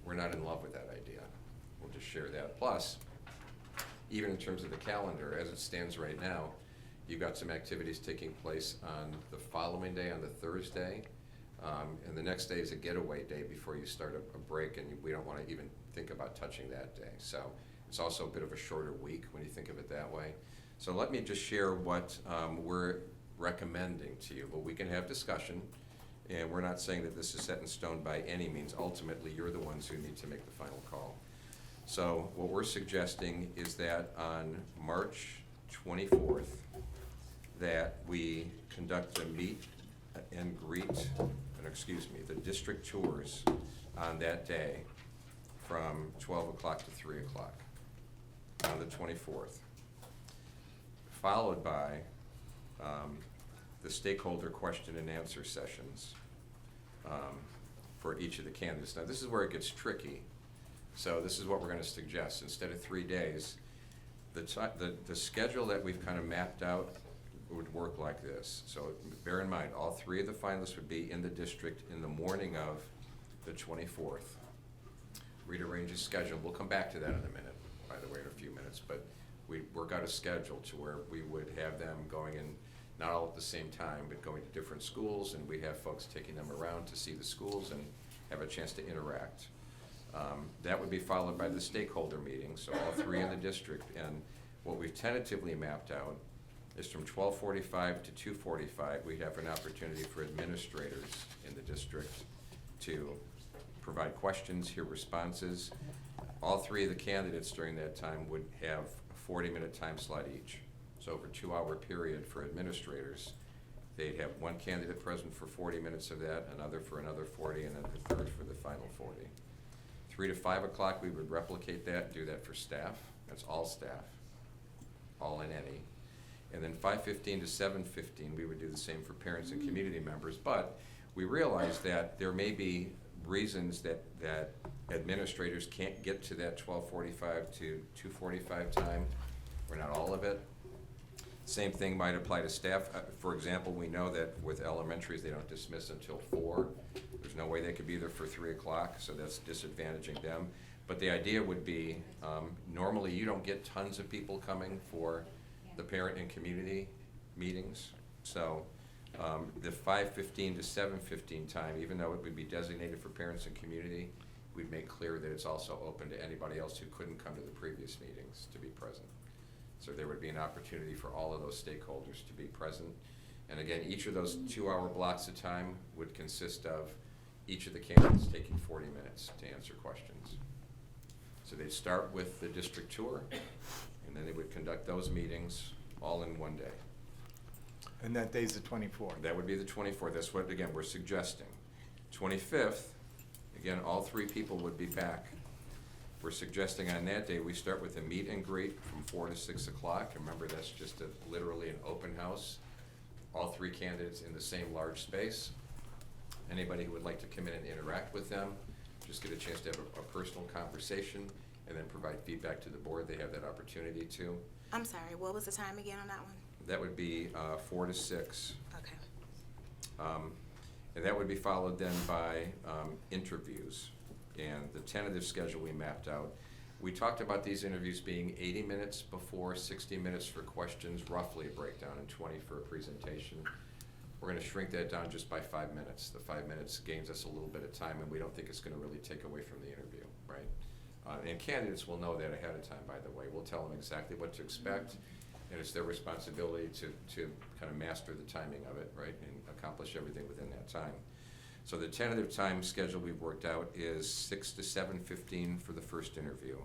we're not in love with that idea. We'll just share that. Plus, even in terms of the calendar, as it stands right now, you've got some activities taking place on the following day, on the Thursday, and the next day is a getaway day before you start a break, and we don't want to even think about touching that day. So it's also a bit of a shorter week when you think of it that way. So let me just share what we're recommending to you, but we can have discussion. And we're not saying that this is set in stone by any means. Ultimately, you're the ones who need to make the final call. So what we're suggesting is that on March 24th, that we conduct a meet and greet, the district tours on that day from 12 o'clock to 3 o'clock on the 24th, followed by the stakeholder question and answer sessions for each of the candidates. Now, this is where it gets tricky. So this is what we're going to suggest. Instead of 3 days, the schedule that we've kind of mapped out would work like this. So bear in mind, all 3 of the finalists would be in the district in the morning of the 24th. Rearrange a schedule. We'll come back to that in a minute, by the way, in a few minutes. But we work out a schedule to where we would have them going in, not all at the same time, but going to different schools, and we have folks taking them around to see the schools and have a chance to interact. That would be followed by the stakeholder meeting, so all 3 in the district. And what we've tentatively mapped out is from 12:45 to 2:45. We have an opportunity for administrators in the district to provide questions, hear responses. All three of the candidates during that time would have a 40-minute time slot each. So over a 2-hour period for administrators, they'd have one candidate present for 40 minutes of that, another for another 40, and then the third for the final 40. 3 to 5 o'clock, we would replicate that, do that for staff. That's all staff, all in any. And then 5:15 to 7:15, we would do the same for parents and community members. But we realize that there may be reasons that administrators can't get to that 12:45 to 2:45 time, or not all of it. Same thing might apply to staff. For example, we know that with elementaries, they don't dismiss until 4. There's no way they could be there for 3 o'clock, so that's disadvantaging them. But the idea would be, normally you don't get tons of people coming for the parent and community meetings. So the 5:15 to 7:15 time, even though it would be designated for parents and community, we'd make clear that it's also open to anybody else who couldn't come to the previous meetings to be present. So there would be an opportunity for all of those stakeholders to be present. And again, each of those 2-hour blocks of time would consist of each of the candidates taking 40 minutes to answer questions. So they'd start with the district tour, and then they would conduct those meetings all in one day. And that day's the 24th. That would be the 24th. That's what, again, we're suggesting. 25th, again, all 3 people would be back. We're suggesting on that day, we start with a meet and greet from 4 to 6 o'clock. Remember, that's just literally an open house. All 3 candidates in the same large space. Anybody who would like to come in and interact with them, just get a chance to have a personal conversation and then provide feedback to the board. They have that opportunity to. I'm sorry, what was the time again on that one? That would be 4 to 6. Okay. And that would be followed then by interviews. And the tentative schedule we mapped out, we talked about these interviews being 80 minutes before, 60 minutes for questions, roughly a breakdown, and 20 for a presentation. We're going to shrink that down just by 5 minutes. The 5 minutes gains us a little bit of time, and we don't think it's going to really take away from the interview, right? And candidates will know that ahead of time, by the way. We'll tell them exactly what to expect, and it's their responsibility to kind of master the timing of it, right, and accomplish everything within that time. So the tentative time schedule we've worked out is 6 to 7:15 for the first interview.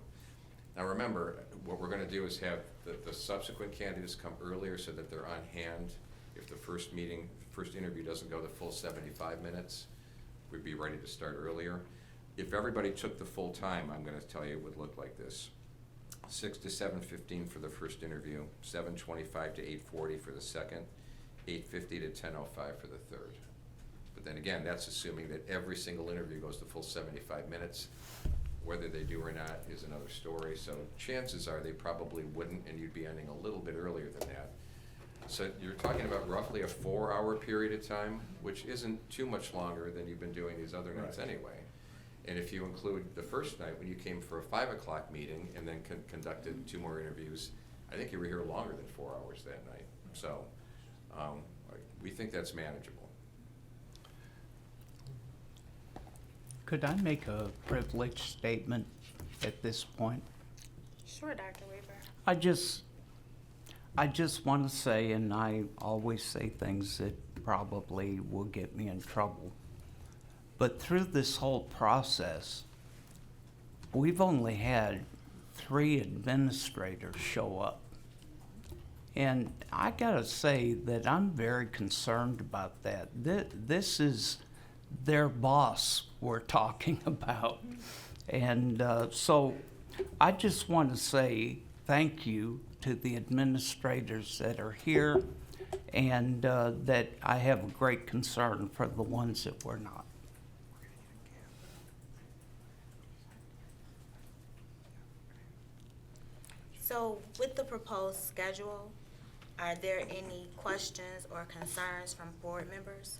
Now remember, what we're going to do is have the subsequent candidates come earlier so that they're on hand. If the first interview doesn't go the full 75 minutes, we'd be ready to start earlier. If everybody took the full time, I'm going to tell you it would look like this. 6 to 7:15 for the first interview, 7:25 to 8:40 for the second, 8:50 to 10:05 for the third. But then again, that's assuming that every single interview goes the full 75 minutes. Whether they do or not is another story. So chances are they probably wouldn't, and you'd be ending a little bit earlier than that. So you're talking about roughly a 4-hour period of time, which isn't too much longer than you've been doing these other nights anyway. And if you include the first night when you came for a 5 o'clock meeting and then conducted 2 more interviews, I think you were here longer than 4 hours that night. So we think that's manageable. Could I make a privileged statement at this point? Sure, Dr. Weaver. I just want to say, and I always say things that probably will get me in trouble, but through this whole process, we've only had 3 administrators show up. And I gotta say that I'm very concerned about that. This is their boss we're talking about. And so I just want to say thank you to the administrators that are here, and that I have a great concern for the ones that were not. So with the proposed schedule, are there any questions or concerns from board members?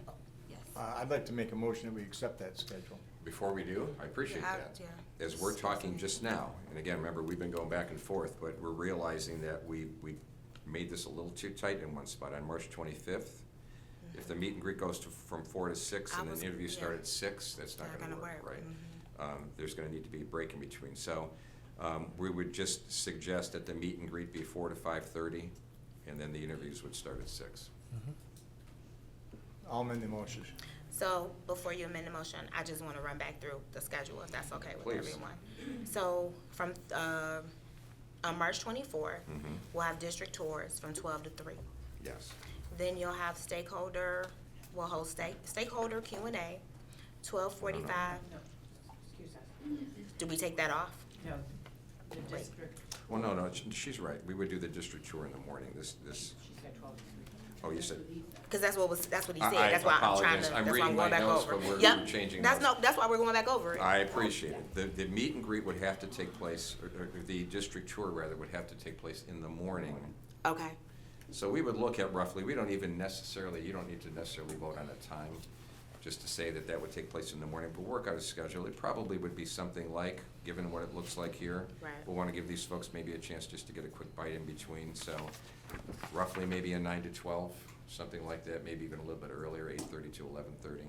Oh, yes. I'd like to make a motion that we accept that schedule. Before we do, I appreciate Yeah, that. yeah. As we're talking just now, and again, remember, we've been going back and forth, but we're realizing that we made this a little too tight in one spot. On March 25th, if the meet and greet goes from 4 to 6 and the interview start at 6, that's not gonna work, right? There's gonna need to be a break in between. So We would just suggest that the meet and greet be 4 to 5:30, and then the interviews would start at 6. I'll amend the motion. So before you amend the motion, I just want to run back through the schedule, if that's okay with Please. everyone. So from, on March 24th, we'll have district tours from 12 to 3. Yes. Then you'll have we'll host stakeholder Q&A, 12:45. Do we take that off? No, the Wait. district, Well, no, she's right. We would do the district tour in the morning. This, she said 12 to 3. oh, you said, Because that's what he I- said. I That's why I'm trying apologize. to, I'm that's why reading I'm my going back notes, over. but we're Yep. changing That's notes. that's why we're going back over it. I appreciate it. The meet and greet would have to take place, or the district tour rather, would have to take place in the morning. Okay, So we would look at roughly, you don't need to necessarily vote on a time, just to say that would take place in the morning, but work out a schedule. It probably would be something like, given what it looks like here. Right. We'll want to give these folks maybe a chance just to get a quick bite in between, so roughly maybe a 9 to 12, something like that, maybe even a little bit earlier, 8:30 to 11:30,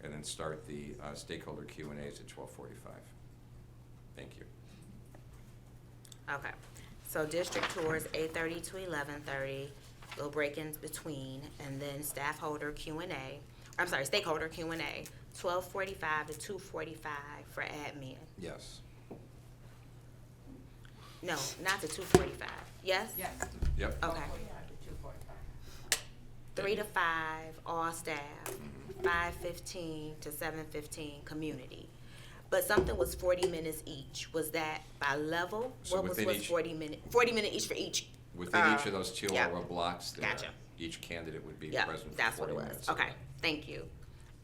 and then start the stakeholder Q&As at 12:45. Thank you. okay. So district tours, 8:30 to 11:30, little break-ins between, and then stakeholder Q&A, 12:45 to 2:45 for admin. Yes. No, not to 2:45, yes? Yes. Yep. Okay. 2:45. 3 to 5, all staff, 5:15 to 7:15, community. But something was 40 minutes each. Was that by level? So What within was each- 40 minute, 40 minute each for each? Within each of those yeah. 2-hour blocks, Gotcha. each candidate would be Yeah, present for that's what 40 it was. minutes. Okay, thank you.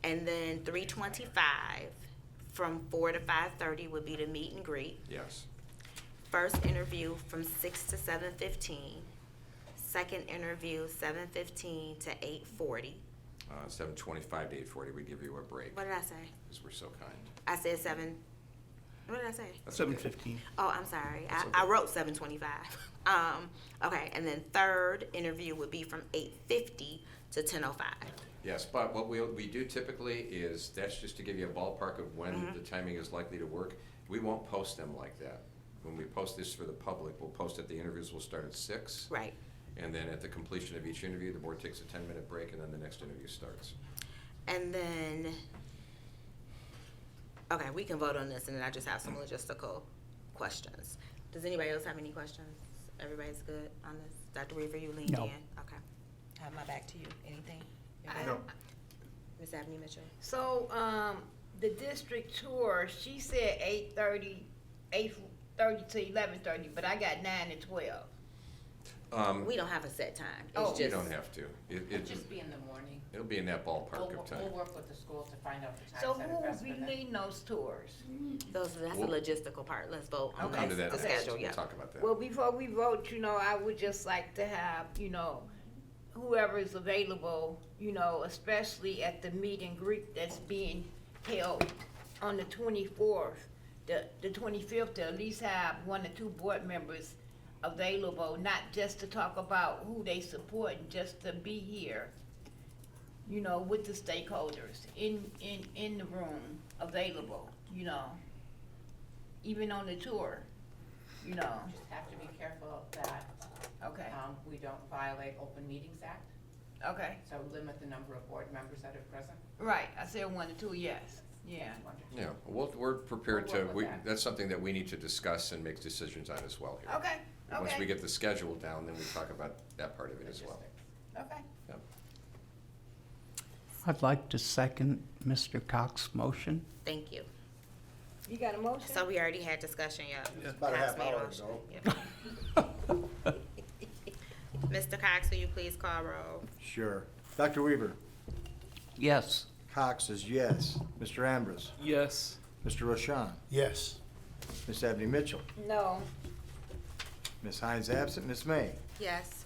And then 3:25 from 4 to 5:30 would be the meet and greet. Yes. First interview from 6 to 7:15. Second interview 7:15 to 8:40. 7:25 to 8:40, we give you a break, What did I say? because we're so kind. I said 7. What did I say? That's okay. 7:15. Oh, I'm sorry. That's I okay. wrote 7:25. Okay, and then third interview would be from 8:50 to 10:05. Yes, but what we do typically is, that's just to give you a ballpark of when the timing is likely to work. We won't post them like that. When we post this for the public, we'll post that the interviews will start at 6. Right. And then at the completion of each interview, the board takes a 10-minute break, and then the next interview starts. And then, okay, we can vote on this, and then I just have some logistical questions. Does anybody else have any questions? Everybody's good on this? Dr. Weaver, you leaned No. in? Okay. I have my back to you. Anything? You're good? No. Ms. Abney Mitchell? So, the district tour, she said 8:30 to 11:30, but I got 9 to 12. We don't have a set time. Oh. It's You just, don't have to. It'll just be in the morning. It'll be in that ballpark We'll of time. work with the schools to find out the So times that who are will best be for them. leading those tours? that's the We'll- logistical part. Let's vote on We'll come to that the next. schedule, yeah. We'll talk about that. Well, before we vote, I would just like to have, whoever is available, especially at the meet and greet that's being held on the 24th, the 25th, to at least have 1 or 2 board members available, not just to talk about who they support, and just to be here, with the stakeholders in the room, available, even on the tour, Just have to be careful that, okay, we don't violate Open Meetings Act, okay. so limit the number of board members that are present. Right, I said 1 to 2, yes, yeah. 1 to 2. Yeah, we're prepared We'll to, work with that. that's something that we need to discuss and make decisions on as well here. Okay, Once we okay, get the schedule down, then we talk about that part of it as well. okay. Yep. I'd like to second Mr. Cox's motion. Thank you. You got a motion? So we already had discussion, yeah. About a Cox half made a hour motion. ago. Yep. Mr. Cox, will you please call roll? Sure. Dr. Weaver? Yes. Cox is yes. Mr. Ambrose? Yes. Mr. Rochon? Yes. Ms. Abney Mitchell? No. Ms. Hines absent. Ms. May? Yes.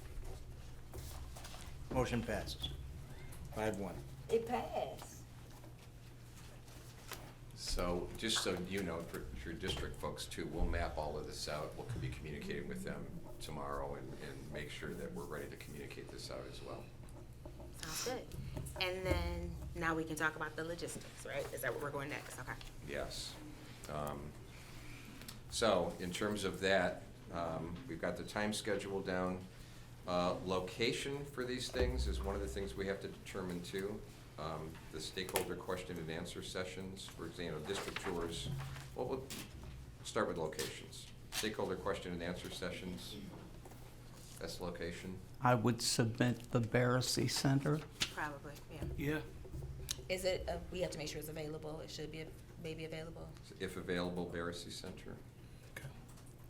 Motion passes. 5-1. It passed. So, just so you know, for your district folks too, we'll map all of this out. We'll be communicating with them tomorrow and make sure that we're ready to communicate this out as well. Sounds good. And then, now we can talk about the logistics, right? Is that what we're going next? Okay. Yes. So, in terms of that, we've got the time schedule down. Location for these things is one of the things we have to determine too. The stakeholder question and answer sessions, for example, district tours. Well, we'll start with locations. Stakeholder question and answer sessions, best location. I would submit the Barrissey Center. Probably, yeah. Yeah. Is it, we have to make sure it's available, it should be, maybe available? If available, Barrissey Center.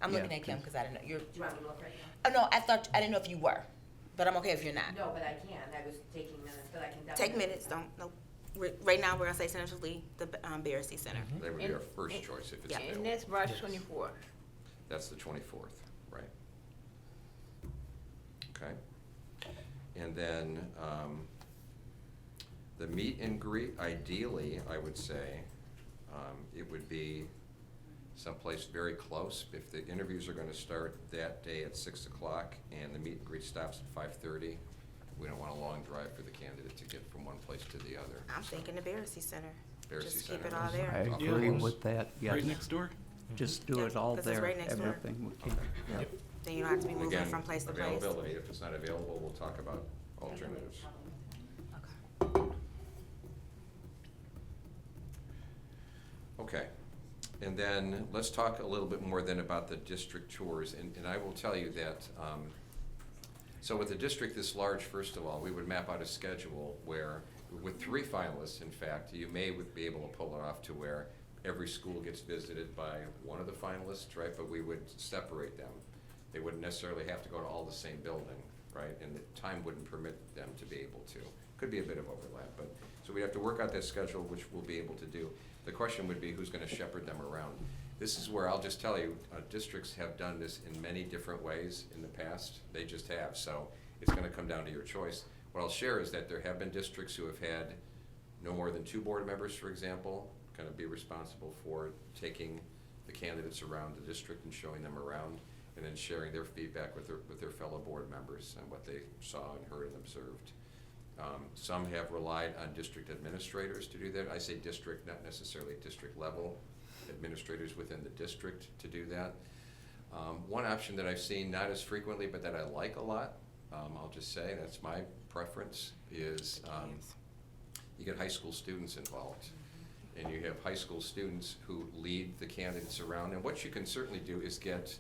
I'm Yeah, looking at Kim, because I didn't know, you're, Do you want me to look right now? oh, no, I didn't know if you were, but I'm okay if you're not. No, but I can. I was taking minutes, but I can definitely. Take minutes, don't, no. Right now, we're gonna say tentatively the Barrissey Center. That would be our first choice if it's Yeah. available. And that's March 24th. That's the 24th, right? Okay. And then, the meet and greet, ideally, I would say, it would be someplace very close. If the interviews are gonna start that day at 6 o'clock and the meet and greet stops at 5:30, we don't want a long drive for the candidate to get from one place to the other. I'm thinking the Barrissey Center. Barrissey Just keep Center. it all I there. agree with that, yes. Right next door? Just do Yeah, it all 'cause it's there, right next door. everything we can. Then you don't have to be moving Again, from place to place. availability, if it's not available, we'll talk about alternatives. Okay. Okay, and then let's talk a little bit more then about the district tours, and I will tell you that, so with a district this large, first of all, we would map out a schedule where, with 3 finalists, in fact, you may be able to pull it off to where every school gets visited by one of the finalists, right, but we would separate them. They wouldn't necessarily have to go to all the same building, right, and the time wouldn't permit them to be able to. Could be a bit of overlap, but, so we'd have to work out that schedule, which we'll be able to do. The question would be who's gonna shepherd them around. This is where I'll just tell you, districts have done this in many different ways in the past. They just have, so it's gonna come down to your choice. What I'll share is that there have been districts who have had no more than 2 board members, for example, kind of be responsible for taking the candidates around the district and showing them around, and then sharing their feedback with their fellow board members and what they saw and heard and observed. Some have relied on district administrators to do that. I say district, not necessarily district level, administrators within the district to do that. One option that I've seen, not as frequently, but that I like a lot, I'll just say, that's my preference, is you get high school students involved. And you have high school students who lead the candidates around. And what you can certainly do is get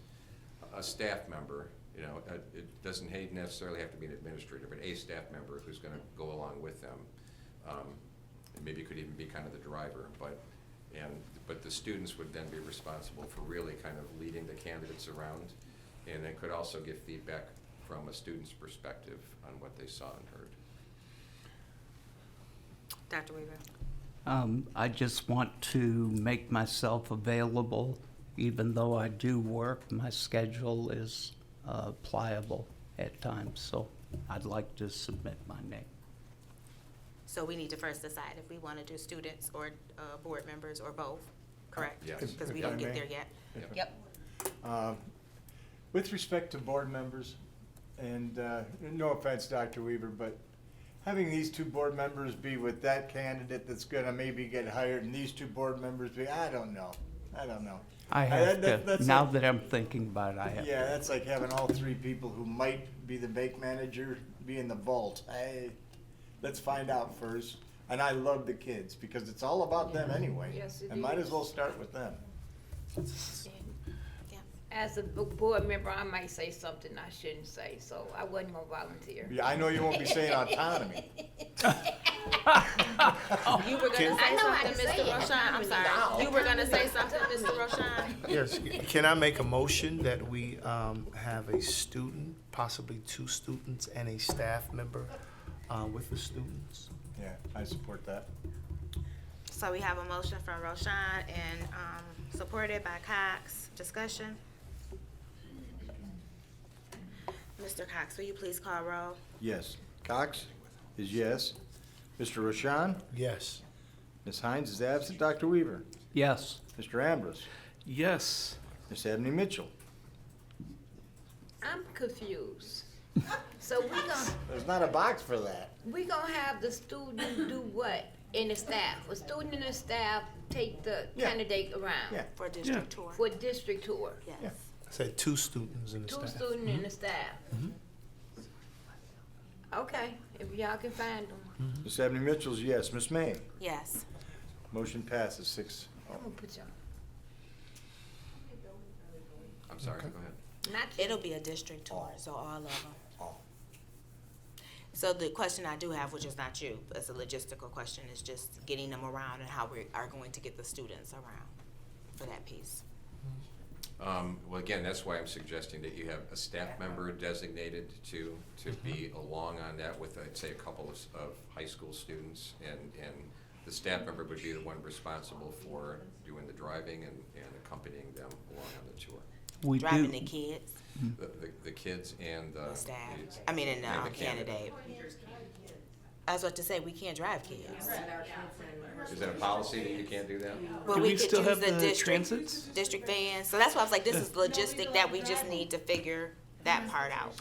a staff member, you know, it doesn't necessarily have to be an administrator, but a staff member who's gonna go along with them. And maybe it could even be kind of the driver, but the students would then be responsible for really kind of leading the candidates around. And it could also give feedback from a student's perspective on what they saw and heard. Dr. Weaver? I just want to make myself available, even though I do work, my schedule is pliable at times, so I'd like to submit my name. So we need to first decide if we want to do students or board members or both, correct? Yes. Because we If I didn't get may. there yet. Yep. Yep. With respect to board members, and no offense, Dr. Weaver, but having these 2 board members be with that candidate that's gonna maybe get hired, and these 2 board members be, I don't know. I have That's to, now like- that I'm thinking about it, I have to. Yeah, that's like having all 3 people who might be the bank manager be in the vault. Let's find out first. And I love the kids, because it's all about them anyway. Yes, it And might is. as well start with them. Yeah. As a board member, I might say something I shouldn't say, so I wasn't gonna volunteer. Yeah, I know you won't be saying autonomy. You were gonna say I know how something, to say Mr. it. Roshan, I'm sorry. You were gonna say something, Mr. Roshan? Yes, can I make a motion that we have a student, possibly 2 students, and a staff member with the students? Yeah, I support that. So we have a motion from Roshan and supported by Cox. Discussion? Mr. Cox, will you please call roll? Yes. Cox is yes. Mr. Roshan? Yes. Ms. Hines is absent. Dr. Weaver? Yes, Mr. Ambrose? Yes. Ms. Ebony Mitchell? I'm confused. So There's not a box for that. we gonna have the student do what? and the staff. A student and the staff take the Yeah. candidate around Yeah. For a district tour. for a district tour. Yes. Yeah. I said 2 students in the Two staff. students and the staff. Okay, if y'all can find them. Ms. Abney Mitchell's yes. Ms. May? Yes. Motion passes 6-0. I'm gonna put y'all, I'm sorry, go ahead. not you. It'll be a district tour, so all of them. All. So the question I do have, which is not you, but it's a logistical question, is just getting them around and how we are going to get the students around for that piece. Well, again, that's why I'm suggesting that you have a staff member designated to be along on that with, I'd say, a couple of high school students, and the staff member would be the one responsible for doing the driving and accompanying them along on the tour. We Driving do, the kids, The kids and the the staff, the- I mean, and and the candidate. I was about to say, we can't drive kids. Is that a policy that you can't do that? But Do we we could still use have the the district, transits? district vans. So that's why I was like, this is logistic that we just need to figure that part out.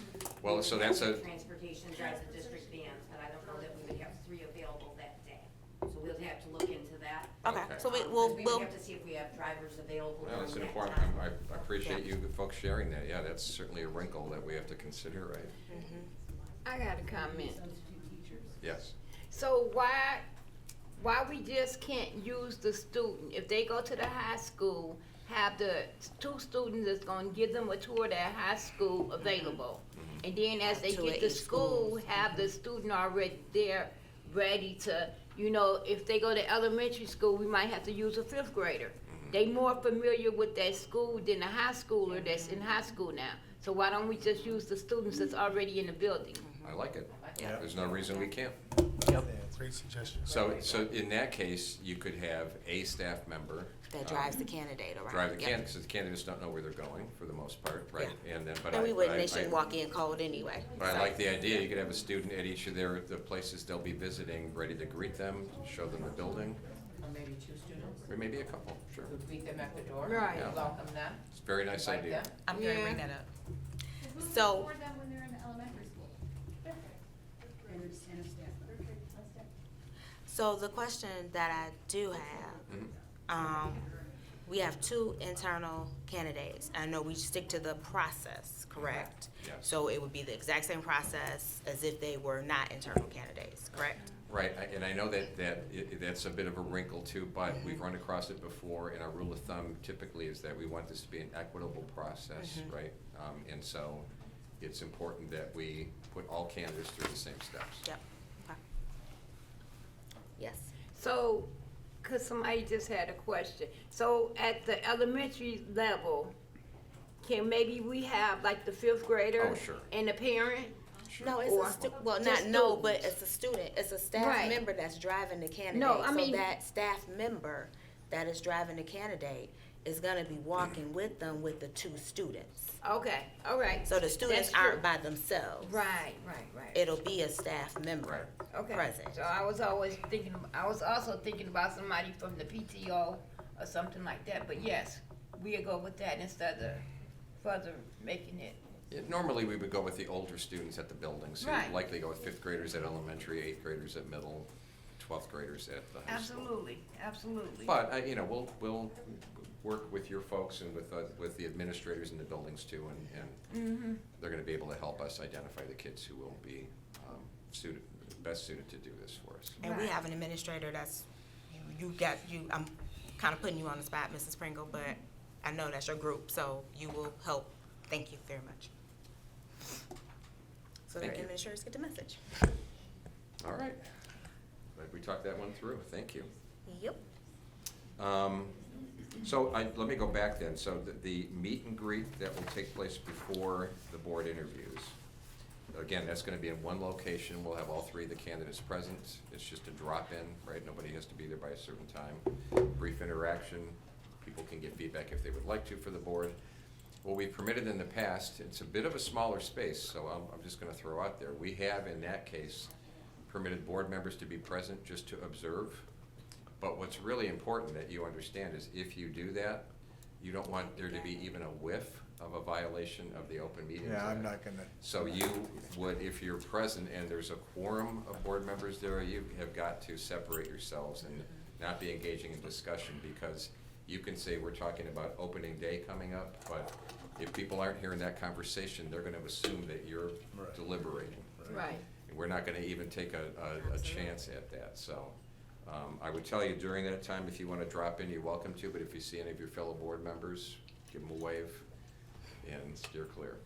Well, so that's a, Transportation drives the district vans, but I don't know that we would have 3 available that day. So we'll have to look into that. Okay, Okay. so We we'll, would have to see if we have drivers available well, during that's an that important, time. I appreciate you folks sharing that. Yeah, that's certainly a wrinkle that we have to consider, right? I got a comment. Yes. So why we just can't use the student, if they go to the high school, have the 2 students that's gonna give them a tour of their high school available? And then as they Two get at to each school, have the student already there, ready to, you know, if they go to elementary school, we might have to use a 5th grader. They more familiar with that school than a high schooler that's in high school now. So why don't we just use the students that's already in the building? I like it. Yeah. There's no reason we can't. Yeah, great suggestion. So in that case, you could have a staff member. that drives the candidate around. Drive the Yep. candidates, because the candidates don't know where they're going for the most part, right? And then, but And we I- wouldn't, I- they shouldn't I- walk in cold anyway. But I So- like the idea, you could have a student at each of the places they'll be visiting, ready to greet them, show them the building, Or maybe 2 students, or maybe a couple, sure. who greet them at the door. Right. Yeah. Welcome them. It's a very nice invite idea. them. I'm gonna bring Yeah. that up. Who's So- before them when they're in elementary school? And a staff. So the question that I do have, we have 2 internal candidates. I know we stick to the process, correct? Yes. So it would be the exact same process as if they were not internal candidates, correct? Right, and I know that's a bit of a wrinkle too, but we've run across it before, and our rule of thumb typically is that we want this to be an equitable process, right? And so it's important that we put all candidates through the same steps. Yep. Okay. Yes. So, cause somebody just had a question. So at the elementary level, can maybe we have like the 5th grader? Oh, sure. And the parent? No, it's Or a well, just not no, but students. it's a student. It's a staff Right. member that's driving the candidate. No, I mean- so that staff member that is driving the candidate is gonna be walking with them with the 2 students. Okay, all right. So the students That's true. aren't by themselves. Right. It'll be a staff member Okay. present. So I was always thinking, I was also thinking about somebody from the PTO or something like that, but yes, we'll go with that instead of further making it. Yeah, normally, we would go with the older students at the building, so Right. you'd likely go with 5th graders at elementary, 8th graders at middle, 12th graders at the high school. Absolutely. But, you know, we'll work with your folks and with the administrators in the buildings too, and they're gonna be able to help us identify the kids who will be best suited to do this for us. And we Right. have an administrator that's, I'm kinda putting you on the spot, Mrs. Pringle, but I know that's your group, so you will help. Thank you very much. So Thank the you. administrators get the message. All right. Glad we talked that one through. Thank you. Yep. So let me go back then. So the meet and greet that will take place before the board interviews, again, that's gonna be in one location. We'll have all 3 of the candidates present. It's just a drop-in, right? Nobody has to be there by a certain time. Brief interaction. People can get feedback if they would like to for the board. What we've permitted in the past, it's a bit of a smaller space, so I'm just gonna throw out there. We have, in that case, permitted board members to be present just to observe. But what's really important that you understand is if you do that, you don't want there to be even a whiff of a violation of the Open Meetings Act. Yeah, I'm not gonna. So you would, if you're present and there's a quorum of board members there, you have got to separate yourselves and not be engaging in discussion, because you can say, we're talking about opening day coming up, but if people aren't hearing that conversation, they're gonna assume that you're deliberating. Right. And we're not gonna even take a chance at that, so. I would tell you during that time, if you wanna drop in, you're welcome to, but if you see any of your fellow board members, give them a wave and steer clear.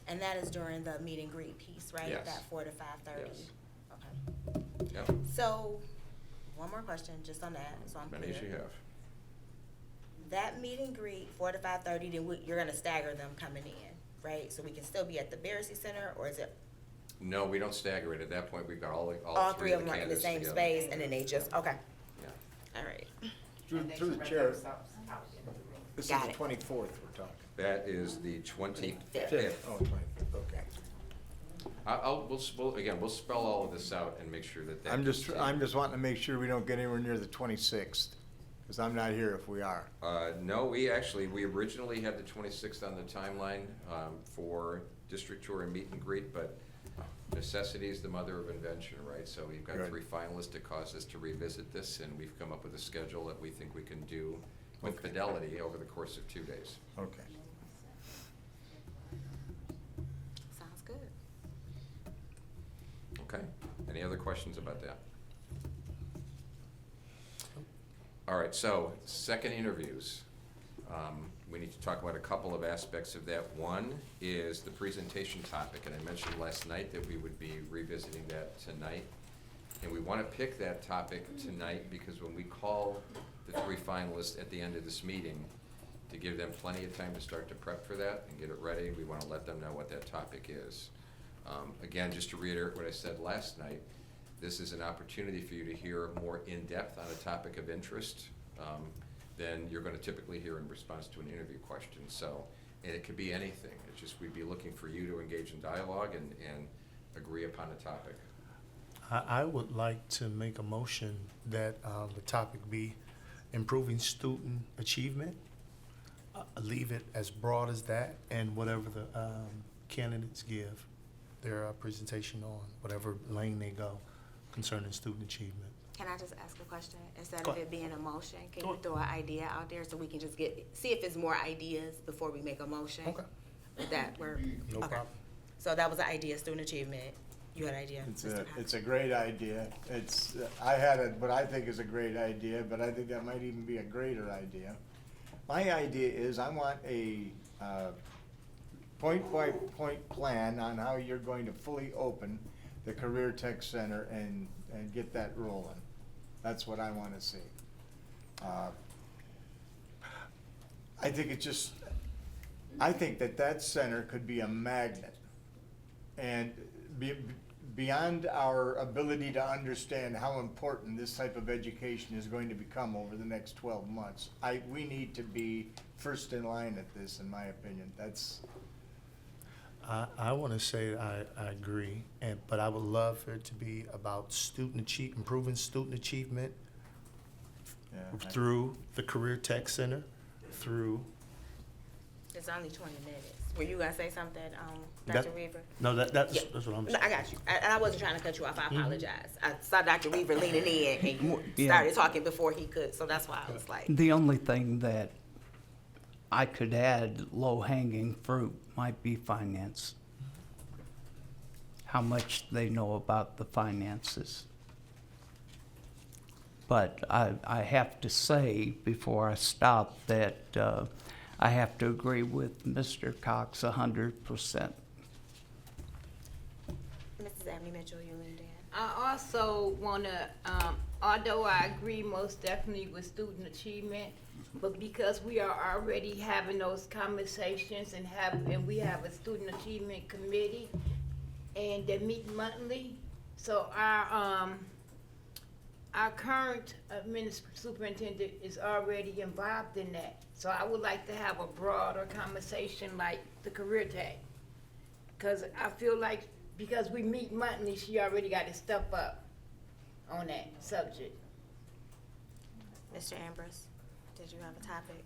And that is during the meet and greet piece, right? Yes. That 4 to 5:30? Yes. Okay. Yep, So, one more question, just on that, so I'm clear. many as you have. That meet and greet, 4 to 5:30, then you're gonna stagger them coming in, right? So we can still be at the Barrissey Center, or is it No, we don't stagger it. At that point, we've got all all three three of them are in the candidates same together. space, and then they just, okay, Yeah. all right. And they Through the spread chair, themselves out in the room. this is Got the it. 24th we're talking. That is the 25th. Fifth. Oh, 25th, okay. We'll spell all of this out and make sure that that. I'm gets just taken. wanting to make sure we don't get anywhere near the 26th, because I'm not here if we are. No, we originally had the 26th on the timeline for district tour and meet and greet, but necessity is the mother of invention, right? So we've got Good. 3 finalists that caused us to revisit this, and we've come up with a schedule that we think we can do with Okay. fidelity over the course of 2 days. Okay. Sounds good. Okay, any other questions about that? All right, so, second interviews. We need to talk about a couple of aspects of that. One is the presentation topic, and I mentioned last night that we would be revisiting that tonight. And we want to pick that topic tonight because when we call the 3 finalists at the end of this meeting, to give them plenty of time to start to prep for that and get it ready, we want to let them know what that topic is. Again, just to reiterate what I said last night, this is an opportunity for you to hear more in-depth on a topic of interest than you're going to typically hear in response to an interview question. So, and it could be anything. It's just we'd be looking for you to engage in dialogue and agree upon a topic. I would like to make a motion that the topic be improving student achievement. Leave it as broad as that, and whatever the candidates give their presentation on, whatever lane they go concerning student achievement. Can I just ask a question? Instead Go of ahead. it being a motion, can Go you ahead. throw an idea out there so we can just see if it's more ideas before we make a motion? Okay. Would that work? No Okay. problem. So that was an idea, student achievement. You had an idea, Mr. Cox? It's a great idea. I had what I think is a great idea, but I think that might even be a greater idea. My idea is I want a point-by-point plan on how you're going to fully open the Career Tech Center and get that rolling. That's what I want to see. I think that center could be a magnet. And beyond our ability to understand how important this type of education is going to become over the next 12 months, we need to be first in line at this, in my opinion. I want to say I agree, but I would love for it to be about improving student achievement Yeah, through the Career Tech Center, through. It's only 20 minutes. Were you gonna say something, That- Dr. Weaver? No, that's Yeah. what I'm No, saying. I got you. And I wasn't trying to cut you off. I apologize. I saw Dr. Weaver leaning in and you Yeah. started talking before he could, so that's why I was like, The only thing that I could add, low-hanging fruit, might be finance. How much they know about the finances. But I have to say, before I stop, that I have to agree with Mr. Cox 100%. Mrs. Abney Mitchell, you leaned in. I also wanna, although I agree most definitely with student achievement, but because we are already having those conversations and we have a student achievement committee and they meet monthly, so our current superintendent is already involved in that. So I would like to have a broader conversation like the career tag. Cause I feel like, because we meet monthly, she already got to step up on that subject. Mr. Ambrose, did you have a topic?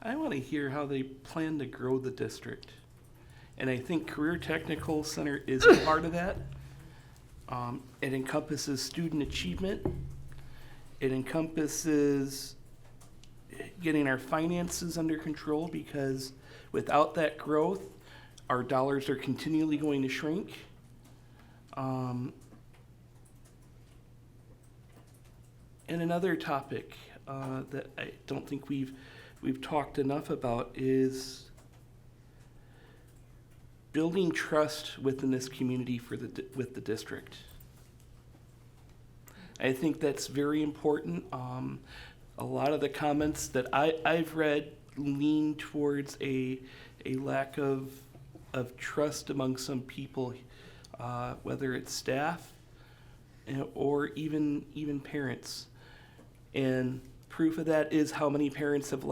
I want to hear how they plan to grow the district. And I think Career Technical Center is a part of that. It encompasses student achievement. It encompasses getting our finances under control, because without that growth, our dollars are continually going to shrink. And another topic that I don't think we've talked enough about is building trust within this community with the district. I think that's very important. A lot of the comments that I've read lean towards a lack of trust among some people, whether it's staff or even parents. And proof of that is how many parents have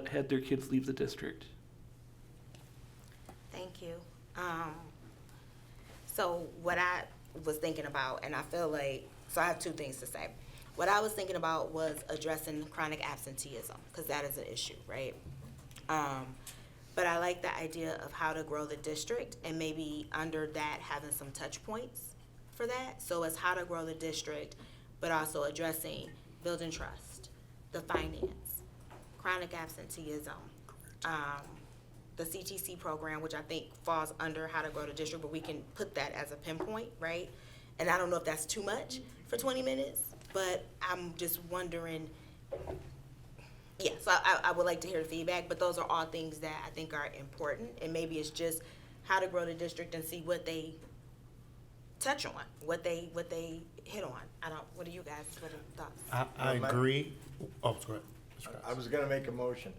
had their kids leave the district. Thank you. So what I was thinking about, and I feel like, so I have two things to say. What I was thinking about was addressing chronic absenteeism, because that is an issue, right? But I like the idea of how to grow the district, and maybe under that having some touch points for that. So it's how to grow the district, but also addressing building trust, the finance, chronic absenteeism, the CTC program, which I think falls under how to grow the district, but we can put that as a pinpoint, right? And I don't know if that's too much for 20 minutes, but I'm just wondering, yeah, so I would like to hear the feedback, but those are all things that I think are important, and maybe it's just how to grow the district and see what they touch on, what they hit on. What are you guys, what are your thoughts? I agree. Oh, go ahead. I was gonna make a motion.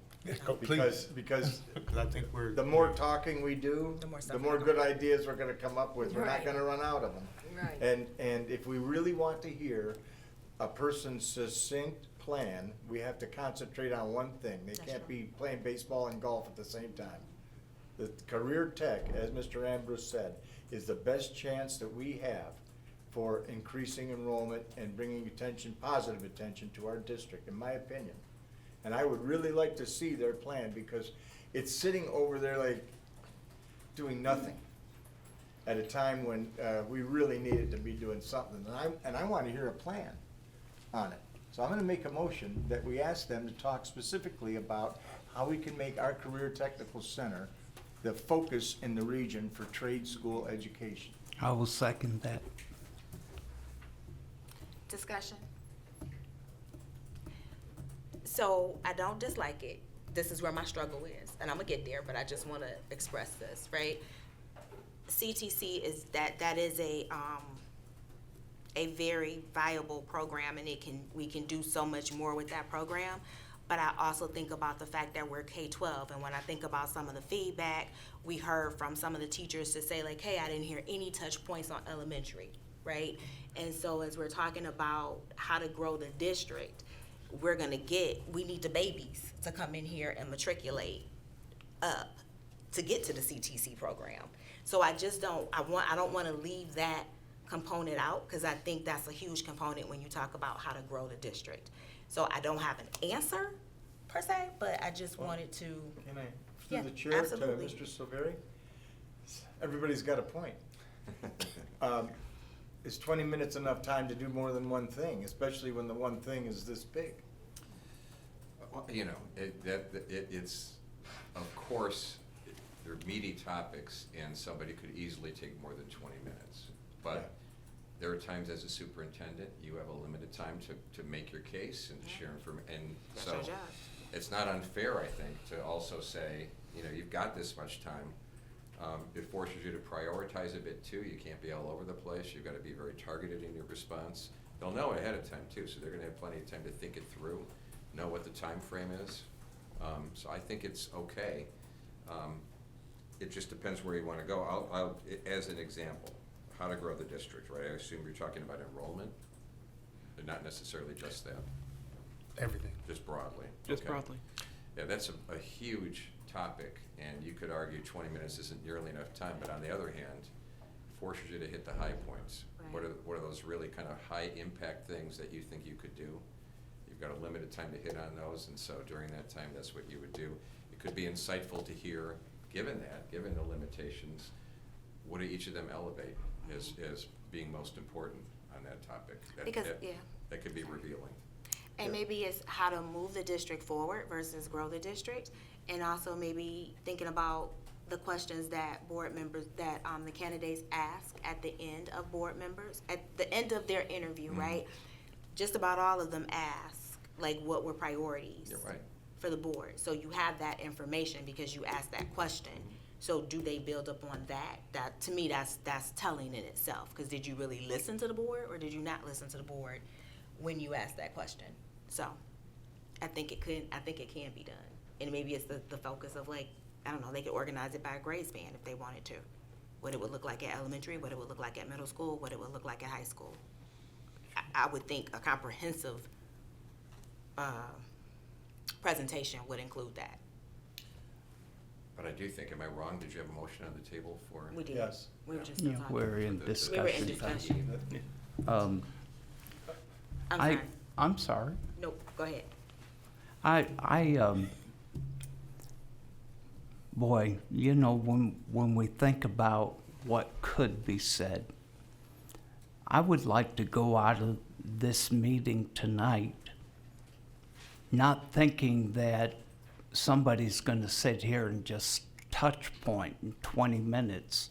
Oh, please. Because Because I think we're. the more talking we do, The more stuff the we more do. good ideas we're gonna come up with. We're not Right. gonna run out of them. Right. And if we really want to hear a person's succinct plan, we have to concentrate on one thing. They That's can't right. be playing baseball and golf at the same time. The career tech, as Mr. Ambrose said, is the best chance that we have for increasing enrollment and bringing attention, positive attention to our district, in my opinion. And I would really like to see their plan, because it's sitting over there like doing nothing at a time when we really needed to be doing something. And I want to hear a plan on it. So I'm going to make a motion that we ask them to talk specifically about how we can make our Career Technical Center the focus in the region for trade school education. I will second that. Discussion? So I don't dislike it. This is where my struggle is, and I'm gonna get there, but I just wanna express this, right? CTC is, that is a very viable program, and we can do so much more with that program. But I also think about the fact that we're K-12, and when I think about some of the feedback we heard from some of the teachers to say like, hey, I didn't hear any touch points on elementary, right? And so as we're talking about how to grow the district, we need the babies to come in here and matriculate up to get to the CTC program. So I don't wanna leave that component out, because I think that's a huge component when you talk about how to grow the district. So I don't have an answer per se, but I just wanted to, Can I, Yeah, through the chair, to absolutely. Mr. Silveri? Everybody's got a point. Is 20 minutes enough time to do more than one thing, especially when the one thing is this big? Well, you know, it's, of course, they're meaty topics, and somebody could easily take more than 20 minutes. But there are times as a superintendent, you have a limited time to make your case and share information. And That's so your job. it's not unfair, I think, to also say, you know, you've got this much time. It forces you to prioritize a bit too. You can't be all over the place. You've got to be very targeted in your response. They'll know ahead of time too, so they're going to have plenty of time to think it through, know what the time frame is. So I think it's okay. It just depends where you want to go. I'll as an example, how to grow the district, right? I assume you're talking about enrollment, but not necessarily just that, Everything. just broadly. Just Okay. broadly. Yeah, that's a huge topic, and you could argue 20 minutes isn't nearly enough time, but on the other hand, forces you to hit the high points. Right. What are those really kind of high impact things that you think you could do? You've got a limited time to hit on those, and so during that time, that's what you would do. It could be insightful to hear, given the limitations, what do each of them elevate as being most important on that topic? Because, yeah. That could be revealing. And maybe it's how to move the district forward versus grow the district. And also maybe thinking about the questions that board members, that the candidates ask at the end of board members, at the end of their interview, right? Just about all of them ask, like, what were priorities? You're right. For the board. So you have that information because you asked that question. So do they build up on that? That, to me, that's telling in itself. Because did you really listen to the board or did you not listen to the board when you asked that question? So I think it can be done. And maybe it's the focus of, like, I don't know, they could organize it by a grade span if they wanted to. What it would look like at elementary, what it would look like at middle school, what it would look like at high school. I would think a comprehensive presentation would include that. But I do think, am I wrong, did you have a motion on the table for? We did. Yes. We were just Yeah, talking. we're in We were in discussion. discussion. Um, I'm sorry. I'm sorry. Nope, go ahead. Boy, you know, when we think about what could be said, I would like to go out of this meeting tonight not thinking that somebody's going to sit here and just touch point in 20 minutes.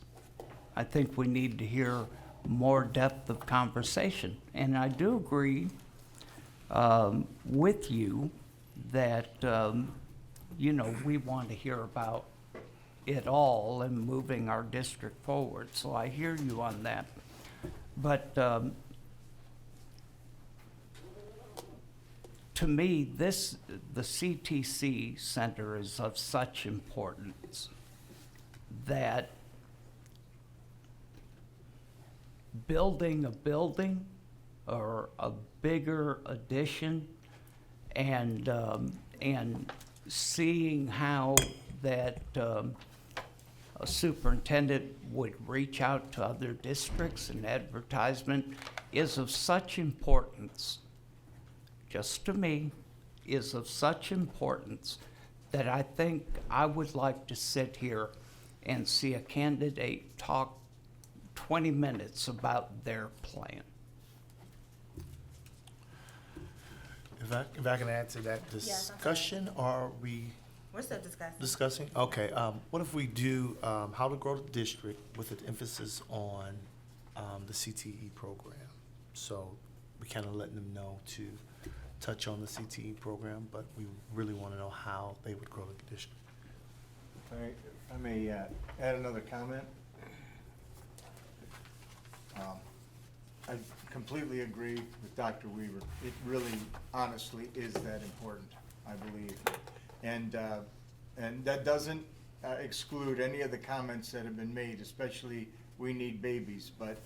I think we need to hear more depth of conversation. And I do agree with you that, you know, we want to hear about it all and moving our district forward. So I hear you on that. But to me, the CTC Center is of such importance that building a building or a bigger addition and seeing how that a superintendent would reach out to other districts and advertisement is of such importance, just to me, is of such importance that I think I would like to sit here and see a candidate talk 20 minutes about their plan. If I can add to that discussion, or are we We're still discussing. discussing? Okay, what if we do, how to grow the district with an emphasis on, the CTE program? So we kind of letting them know to touch on the CTE program, but we really want to know how they would grow the district. If I may add another comment. I completely agree with Dr. Weaver. It really, honestly, is that important, I believe. And that doesn't exclude any of the comments that have been made, especially we need babies. But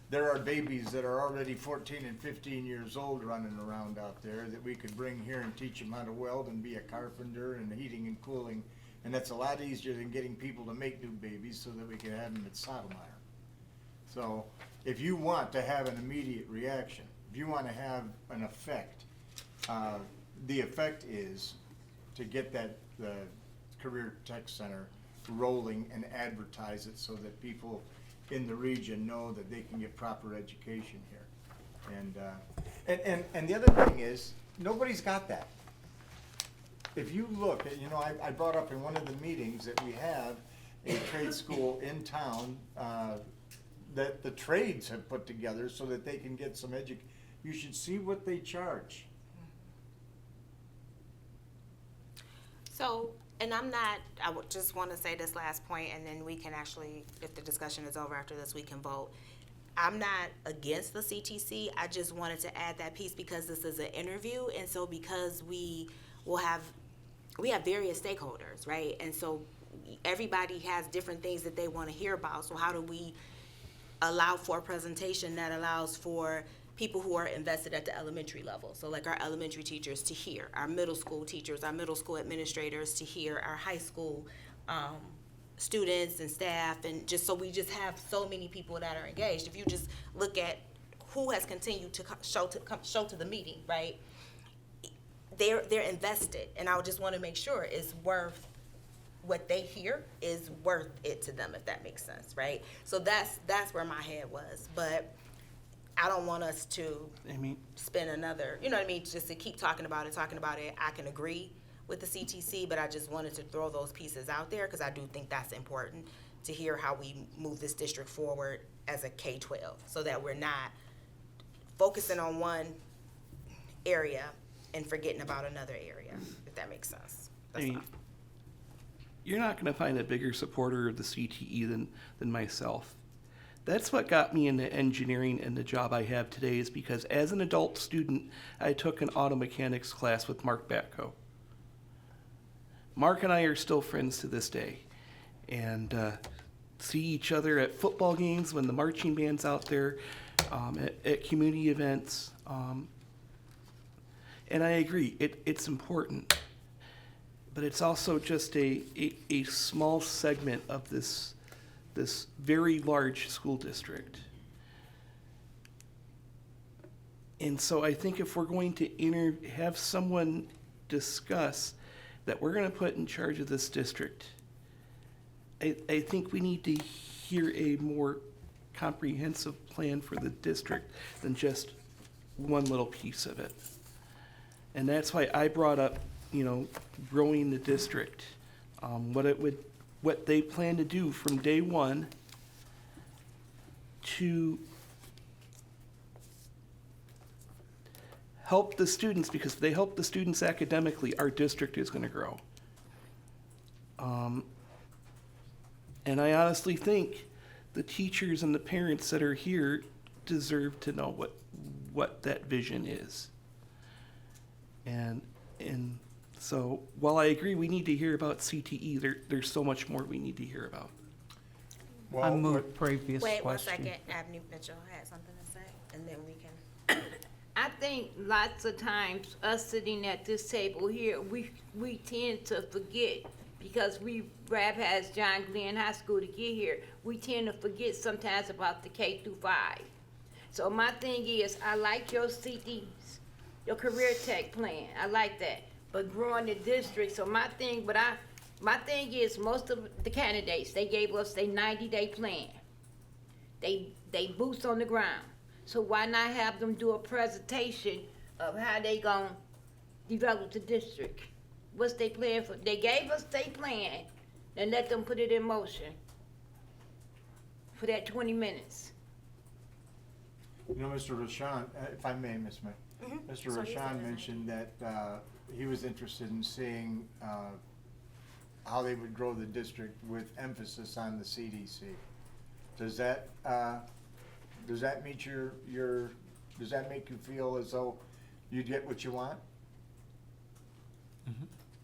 there are babies that are already 14 and 15 years old running around out there that we could bring here and teach them how to weld and be a carpenter and heating and cooling. And that's a lot easier than getting people to make new babies so that we can have them at Sotomayor. So if you want to have an immediate reaction, if you want to have an effect, the effect is to get the Career Tech Center rolling and advertise it so that people in the region know that they can get proper education here. And the other thing is, nobody's got that. If you look, you know, I brought up in one of the meetings that we have a trade school in town that the trades have put together so that they can get some you should see what they charge. So, and I would just want to say this last point, and then we can actually, if the discussion is over after this, we can vote. I'm not against the CTC, I just wanted to add that piece because this is an interview, and so because we have various stakeholders, right? And so everybody has different things that they want to hear about, so how do we allow for a presentation that allows for people who are invested at the elementary level, so like our elementary teachers to hear, our middle school teachers, our middle school administrators to hear, our high school students and staff, and just so we just have so many people that are engaged. If you just look at who has continued to show to the meeting, right? they're invested, and I would just want to make sure it's worth what they hear is worth it to them, if that makes sense, right? So that's where my head was, but I don't want us to I mean, spend another, you know what I mean, just to keep talking about it. I can agree with the CTC, but I just wanted to throw those pieces out there because I do think that's important to hear how we move this district forward as a K-12, so that we're not focusing on one area and forgetting about another area, if that makes sense. I That's mean, all. you're not going to find a bigger supporter of the CTE than myself. That's what got me into engineering and the job I have today, is because as an adult student, I took an auto mechanics class with Mark Batko. Mark and I are still friends to this day, and see each other at football games when the marching band's out there, at community events. And I agree, it's important. But it's also just a small segment of this very large school district. And so I think if we're going to have someone discuss that we're going to put in charge of this district, I think we need to hear a more comprehensive plan for the district than just one little piece of it. And that's why I brought up, growing the district, what they plan to do from day one to help the students, because if they help the students academically, our district is going to grow. And I honestly think the teachers and the parents that are here deserve to know what that vision is. And so while I agree we need to hear about CTE, there's so much more we need to hear about. I Well, move previous Wait one question. second, Abney Mitchell had something to say, and then we can. I think lots of times us sitting at this table here, we tend to forget, because Rab has John Glenn High School to get here, we tend to forget sometimes about the K through 5. So my thing is, I like your your career tech plan, I like that, but growing the district, so my thing is, most of the candidates, they gave us a 90-day plan. They boots on the ground. So why not have them do a presentation of how they gonna develop the district? What's they plan for? They gave us their plan, and let them put it in motion for that 20 minutes. Mr. Rashan, if I may, Ms. May, Mr. Rashan mentioned that he was interested in seeing how they would grow the district with emphasis on the CDC. Does that meet does that make you feel as though you get what you want?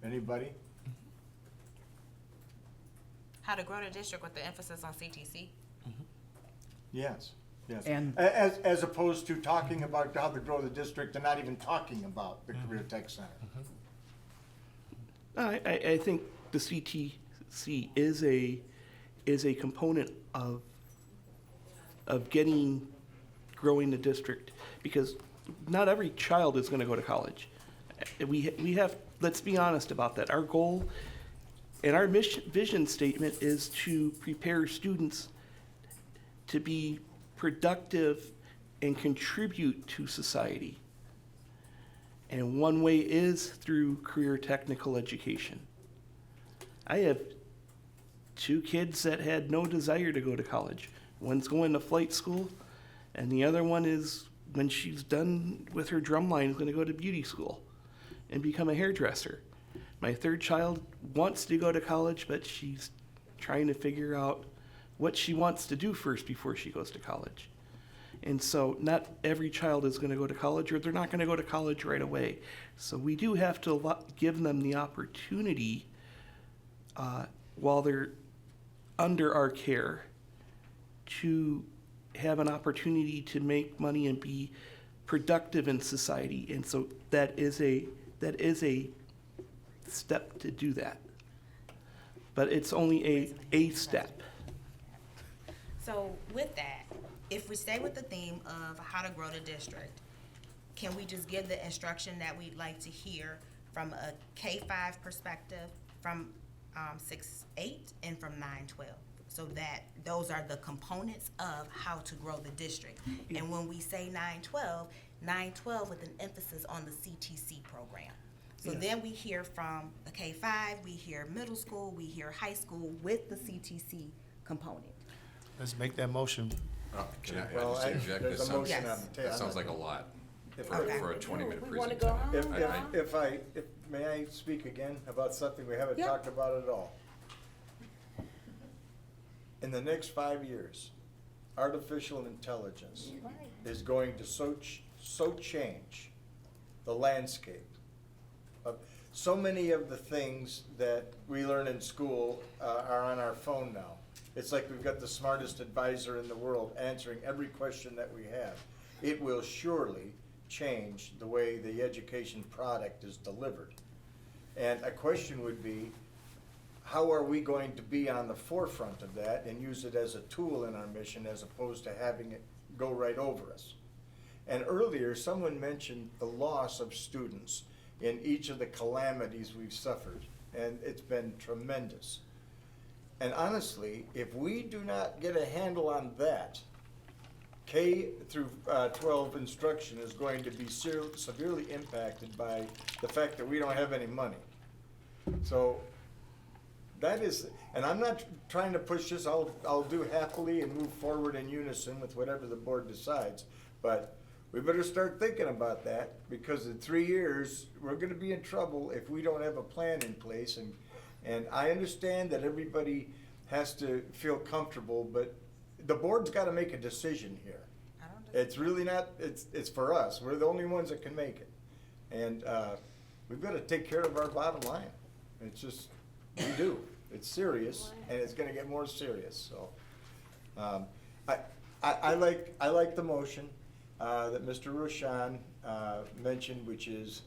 Anybody? How to grow the district with the emphasis on CTC? Yes, yes. And- As opposed to talking about how to grow the district and not even talking about the Career Tech Center. I think the CTC is a component of growing the district, because not every child is going to go to college. We have, let's be honest about that. Our goal and our vision statement is to prepare students to be productive and contribute to society. And one way is through career technical education. I have 2 kids that had no desire to go to college. One's going to flight school, and the other one is, when she's done with her drumline, is going to go to beauty school and become a hairdresser. My 3rd child wants to go to college, but she's trying to figure out what she wants to do first before she goes to college. And so not every child is going to go to college, or they're not going to go to college right away. So we do have to give them the opportunity while they're under our care to have an opportunity to make money and be productive in society. And so that is a step to do that. But it's only a step. So with that, if we stay with the theme of how to grow the district, can we just give the instruction that we'd like to hear from a K-5 perspective, from 6-8, and from 9-12? So that those are the components of how to grow the district. And when we say 9-12, 9-12 with an emphasis on the CTC program. So then we hear from a K-5, we hear middle school, we hear high school with the CTC component. Let's make that motion. Can I Well, just interject? there's That a motion sounds- on the table. That sounds like a lot If- Okay. for a 20-minute We wanna go presentation. May I speak again about something we haven't Yeah. talked about at all? In the next 5 years, artificial intelligence is going to so change the landscape of so many of the things that we learn in school are on our phone now. It's like we've got the smartest advisor in the world answering every question that we have. It will surely change the way the education product is delivered. And a question would be, how are we going to be on the forefront of that and use it as a tool in our mission as opposed to having it go right over us? And earlier, someone mentioned the loss of students in each of the calamities we've suffered, and it's been tremendous. And honestly, if we do not get a handle on that, K through 12 instruction is going to be severely impacted by the fact that we don't have any money. So that is, and I'm not trying to push this, I'll do happily and move forward in unison with whatever the board decides, but we better start thinking about that, because in 3 years, we're gonna be in trouble if we don't have a plan in place, and I understand that everybody has to feel comfortable, but the board's gotta make a decision here. It's really not, it's for us, we're the only ones that can make it. And, we've gotta take care of our bottom line. It's just, we do. It's serious, and it's gonna get more serious, so. I like the motion, that Mr. Roshan, mentioned, which is,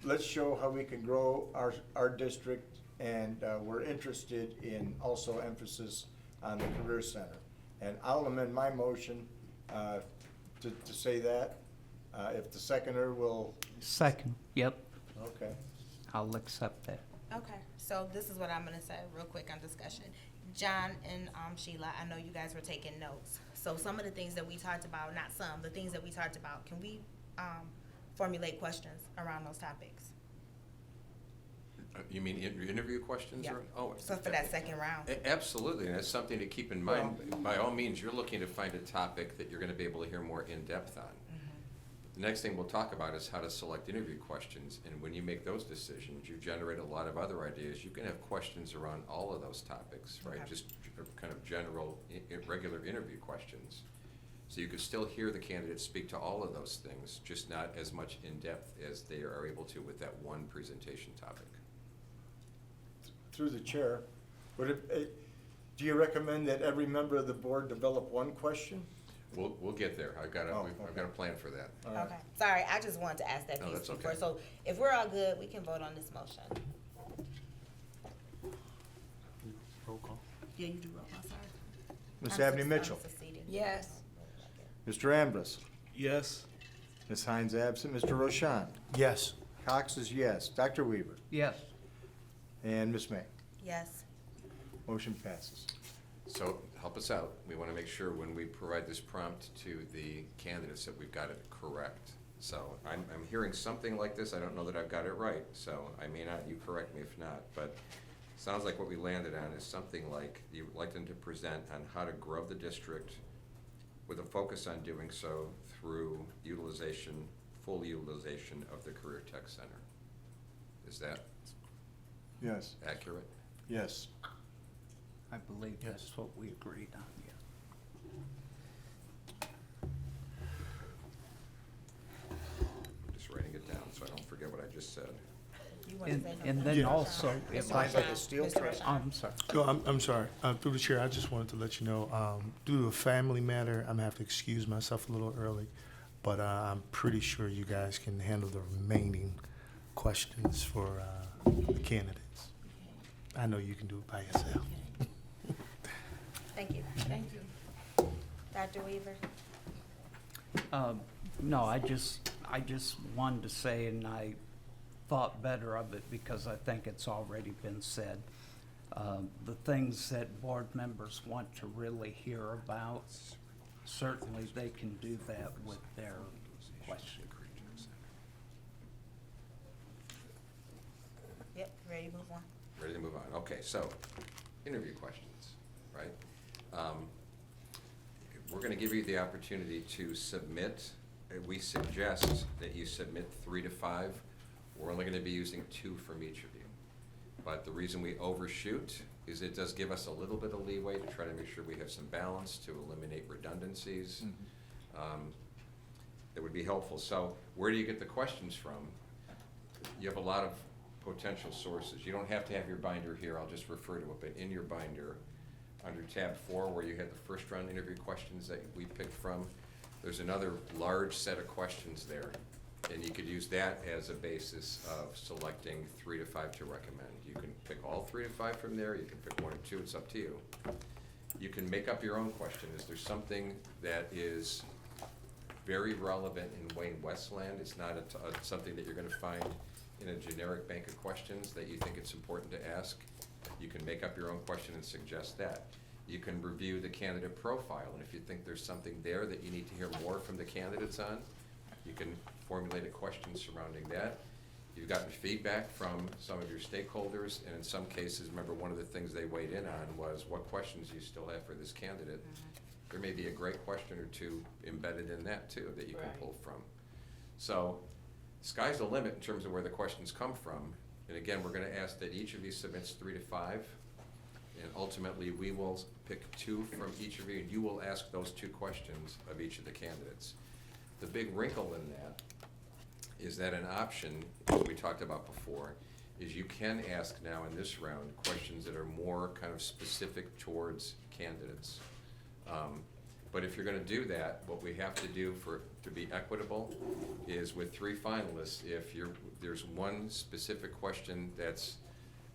let's show how we can grow our district, and, we're interested in also emphasis on the Career Center. And I'll amend my motion, to say that, if the seconder will, Second, yep, okay. I'll accept that. Okay, so this is what I'm gonna say real quick on discussion. John and Sheila, I know you guys were taking notes. So some of the things that we talked about, not some, the things that we talked about, can we formulate questions around those topics? You mean interview questions? Yeah. Or- Oh, So for that second round? Absolutely, and that's something to keep in mind. By all means, you're looking to find a topic that you're gonna be able to hear more in-depth on. The next thing we'll talk about is how to select interview questions, and when you make those decisions, you generate a lot of other ideas. You can have questions around all of those topics, right? Okay. Just kind of general, regular interview questions. So you could still hear the candidates speak to all of those things, just not as much in-depth as they are able to with that one presentation topic. Through the chair, do you recommend that every member of the board develop one question? We'll get there. I've got Oh, a okay. plan for that. All right. Okay, sorry, I just wanted to ask that No, piece that's before. okay. So if we're all good, we can vote on this motion. Roll call. Yeah, you do roll call, sorry. Ms. I'm Abney suc- Mitchell, I'm succeeding. Yes. Mr. Ambrose, Yes. Ms. Hines absent, Mr. Roshan, Yes. Cox is yes, Dr. Weaver, Yes, and Ms. May. Yes, Motion passes. So help us out. We want to make sure when we provide this prompt to the candidates that we've got it correct. So I'm hearing something like this. I don't know that I've got it right, so I may not, you correct me if not. But sounds like what we landed on is something like, you would like them to present on how to grow the district with a focus on doing so through utilization, full utilization of the Career Tech Center. Is that Yes, accurate? yes. I believe Yes. that's what we agreed on, yeah. Just writing it down so I don't forget what I just said. you want to And say something? and then Yeah. also, Mr. if Sounds I, like a steel Mr. trap. Roshan. I'm sorry. No, I'm sorry. Through the chair, I just wanted to let you know, due to a family matter, I'm gonna have to excuse myself a little early, but I'm pretty sure you guys can handle the remaining questions for the candidates. I know you can do it by yourself. Thank you. Thank you. Dr. Weaver? No, I just wanted to say, and I thought better of it because I think it's already been said, the things that board members want to really hear about, certainly they can do that with their question. Yep, ready to move on? Ready to move on. Okay, so, interview questions, right? We're gonna give you the opportunity to submit. We suggest that you submit 3 to 5. We're only gonna be using 2 from each of you. But the reason we overshoot is it does give us a little bit of leeway to try to make sure we have some balance, to eliminate redundancies. That would be helpful. So where do you get the questions from? You have a lot of potential sources. You don't have to have your binder here, I'll just refer to it, but in your binder, under tab 4, where you had the first round interview questions that we picked from, there's another large set of questions there. And you could use that as a basis of selecting 3 to 5 to recommend. You can pick all 3 to 5 from there, you can pick 1 or 2, it's up to you. You can make up your own question. Is there something that is very relevant in Wayne Westland? It's not something that you're gonna find in a generic bank of questions that you think it's important to ask. You can make up your own question and suggest that. You can review the candidate profile, and if you think there's something there that you need to hear more from the candidates on, you can formulate a question surrounding that. You've gotten feedback from some of your stakeholders, and in some cases, remember, one of the things they weighed in on was what questions you still have for this candidate. There may be a great question or 2 embedded in that too that you can pull from. So, sky's the limit in terms of where the questions come from. And again, we're gonna ask that each of you submits 3 to 5. And ultimately, we will pick 2 from each of you, and you will ask those 2 questions of each of the candidates. The big wrinkle in that is that an option, as we talked about before, is you can ask now in this round questions that are more kind of specific towards candidates. But if you're gonna do that, what we have to do to be equitable is with 3 finalists, if there's one specific question that's,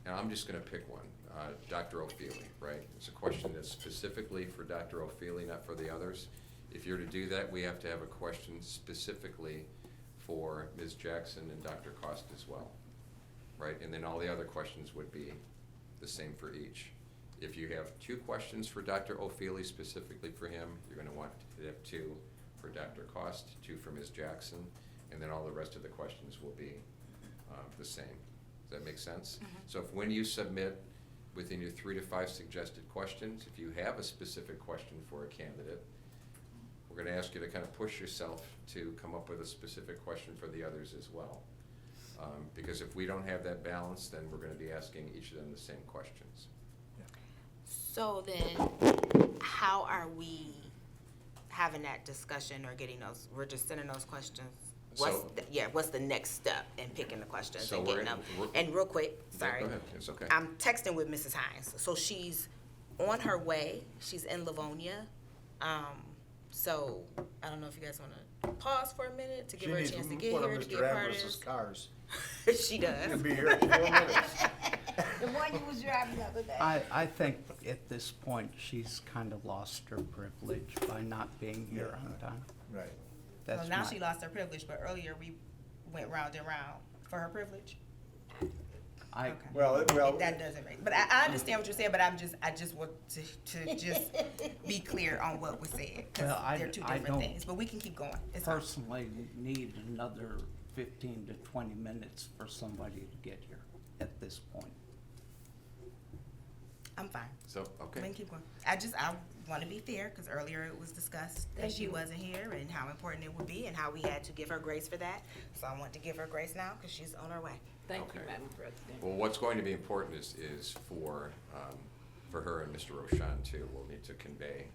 and I'm just gonna pick one, Dr. O'Feely, right? It's a question that's specifically for Dr. O'Feely, not for the others. If you're to do that, we have to have a question specifically for Ms. Jackson and Dr. Cost as well, right? And then all the other questions would be the same for each. If you have 2 questions for Dr. O'Feely specifically for him, you're gonna want to have 2 for Dr. Cost, 2 for Ms. Jackson, and then all the rest of the questions will be the same. Does that make sense? So if when you submit within your 3 to 5 suggested questions, if you have a specific question for a candidate, we're gonna ask you to kind of push yourself to come up with a specific question for the others as well. Because if we don't have that balance, then we're gonna be asking each of them the same questions. So then, how are we having that discussion or getting those, we're just sending those questions? So- What's the next step in picking the questions So and we're getting in- them? we're- And real quick, Yeah, sorry. go ahead, it's okay. I'm texting with Mrs. Hines, so she's on her way, she's in Livonia. So, I don't know if you guys wanna pause for a minute to give her a chance to get one of here, to be Mr. a part of Ambros's cars. this. She He'll does. be here in 4 minutes. The one you was driving the other day. I think at this point, she's kind of lost her privilege by not being here on time. Right. That's Well, now my- she lost her privilege, but earlier we went round and round for her privilege. I, Okay. Well, That doesn't make, but I understand what you're saying, but I just want to just be clear on what was said, because Well, I- they're 2 I different don't things, but we can keep going. It's fine. personally need another 15 to 20 minutes for somebody to get here at this point. I'm fine. So, We okay. can keep going. I want to be fair, because earlier it was discussed that Thank she you. wasn't here and how important it would be and how we had to give her grace for that. So I want to give her grace now, because she's on her way. Thank you, Okay. Madam President. Well, what's going to be important is for her and Mr. Roshan too, we'll need to convey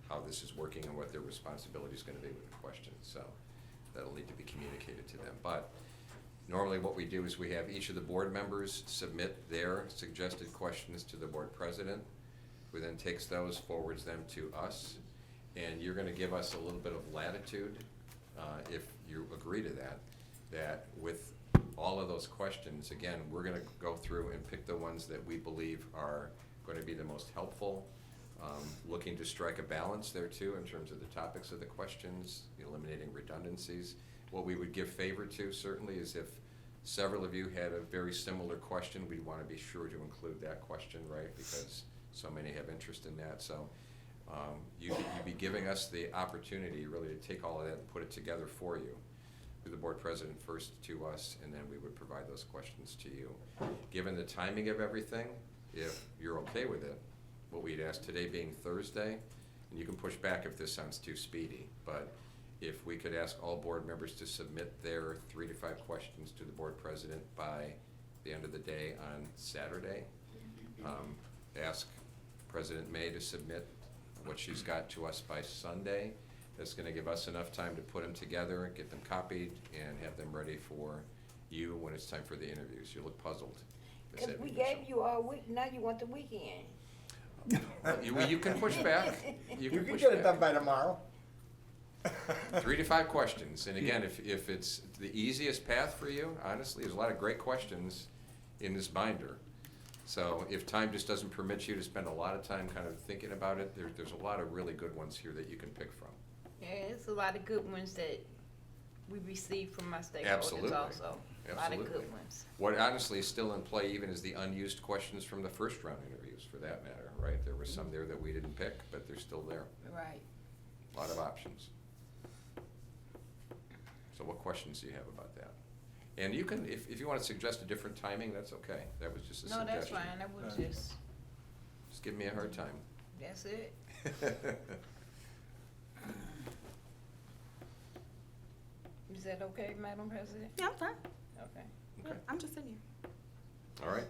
how this is working and what their responsibility is gonna be with the questions, so that'll need to be communicated to them. But normally what we do is we have each of the board members submit their suggested questions to the board president, who then takes those, forwards them to us, and you're gonna give us a little bit of latitude, if you agree to that with all of those questions, again, we're gonna go through and pick the ones that we believe are gonna be the most helpful, looking to strike a balance there too in terms of the topics of the questions, eliminating redundancies. What we would give favor to certainly is if several of you had a very similar question, we'd want to be sure to include that question, right? Because so many have interest in that. So you'd be giving us the opportunity really to take all of that and put it together for you. Through the board president first to us, and then we would provide those questions to you. Given the timing of everything, if you're okay with it, what we'd ask today being Thursday, and you can push back if this sounds too speedy, but if we could ask all board members to submit their 3 to 5 questions to the board president by the end of the day on Saturday. Ask President May to submit what she's got to us by Sunday. That's gonna give us enough time to put them together, get them copied, and have them ready for you when it's time for the interviews. You look puzzled. Miss Cause we Edmund, gave you all week, now you want the weekend. You can push back. You can push get it done back. by tomorrow. 3 to 5 questions, and again, if it's the easiest path for you, honestly, there's a lot of great questions in this binder. So if time just doesn't permit you to spend a lot of time kind of thinking about it, there's a lot of really good ones here that you can pick from. Yeah, it's a lot of good ones that we received from my stakeholders Absolutely. also. A lot of Absolutely. good ones. What honestly is still in play even is the unused questions from the first round interviews, for that matter, right? There were some there that we didn't pick, but they're still there. Right. A lot of options. So what questions do you have about that? And you can, if you want to suggest a different timing, that's okay. That was just a No, suggestion. that's fine, that was just, Just give me a hard time. that's it. Is that okay, Madam President? Yeah, I'm fine. Okay. Okay. I'm just sitting here. All right.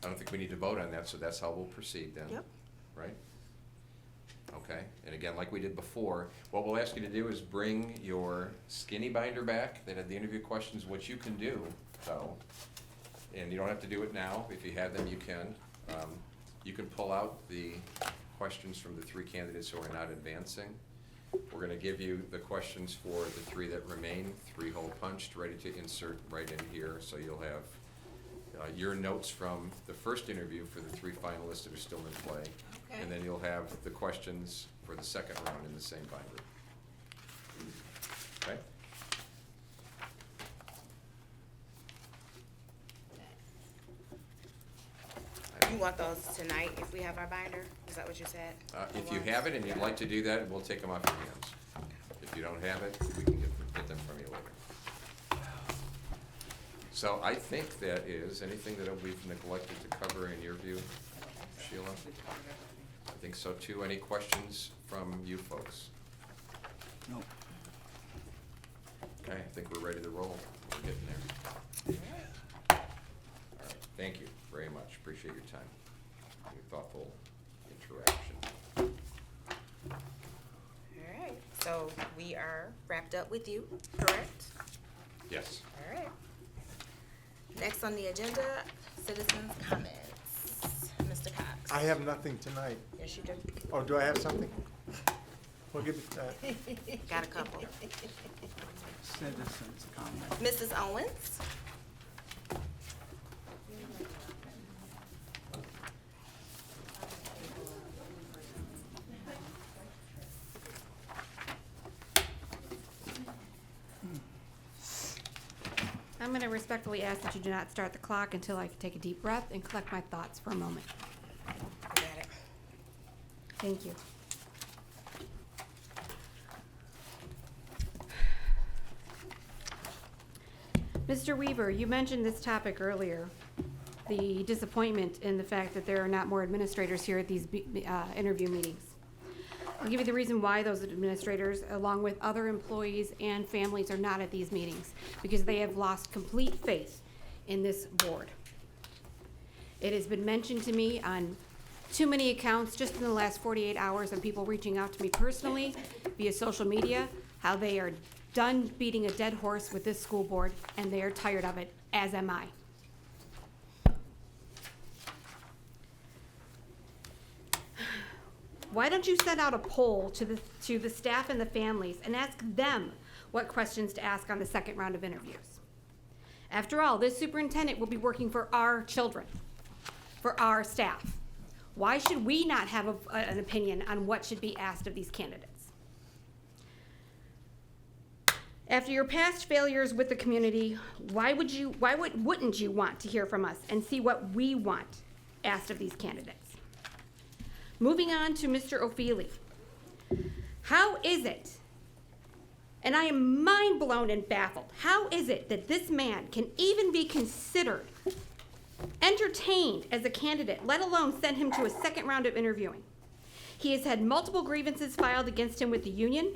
I don't think we need to vote on that, so that's how we'll proceed then. Yep. Right? Okay, and again, like we did before, what we'll ask you to do is bring your skinny binder back that had the interview questions. What you can do, though, and you don't have to do it now, if you have them, you can. You can pull out the questions from the 3 candidates who are not advancing. We're gonna give you the questions for the 3 that remain, 3 hole punched, ready to insert right in here, so you'll have your notes from the first interview for the 3 finalists that are still in play. Okay. And then you'll have the questions for the second round in the same binder. Okay? You want those tonight if we have our binder? Is that what you said? If you have it and you'd like to do that, we'll take them off your hands. If you don't have it, we can get them from you later. So I think that is, anything that we've neglected to cover in your view, Sheila? I think so too. Any questions from you folks? No. Okay, I think we're ready to roll. We're getting there. All right, thank you very much. Appreciate your time, your thoughtful interaction. All right, so we are wrapped up with you, correct? Yes. All right. Next on the agenda, citizens' comments. Mr. Cox. I have nothing tonight. Yes, you do. Oh, do I have something? Well, give me that. Got a couple. Citizens comment. Mrs. Owens? I'm going to respectfully ask that you do not start the clock until I can take a deep breath and collect my thoughts for a moment. Got it. Thank you. Mr. Weaver, you mentioned this topic earlier, the disappointment in the fact that there are not more administrators here at these interview meetings. I'll give you the reason why those administrators, along with other employees and families, are not at these meetings, because they have lost complete faith in this board. It has been mentioned to me on too many accounts just in the last 48 hours of people reaching out to me personally via social media, how they are done beating a dead horse with this school board, and they are tired of it, as am I. Why don't you send out a poll to the staff and the families and ask them what questions to ask on the second round of interviews? After all, this superintendent will be working for our children, for our staff. Why should we not have an opinion on what should be asked of these candidates? After your past failures with the community, wouldn't you want to hear from us and see what we want asked of these candidates? Moving on to Mr. O'Feely. How is it, and I am mind blown and baffled, how is it that this man can even be considered, entertained as a candidate, let alone send him to a second round of interviewing? He has had multiple grievances filed against him with the union.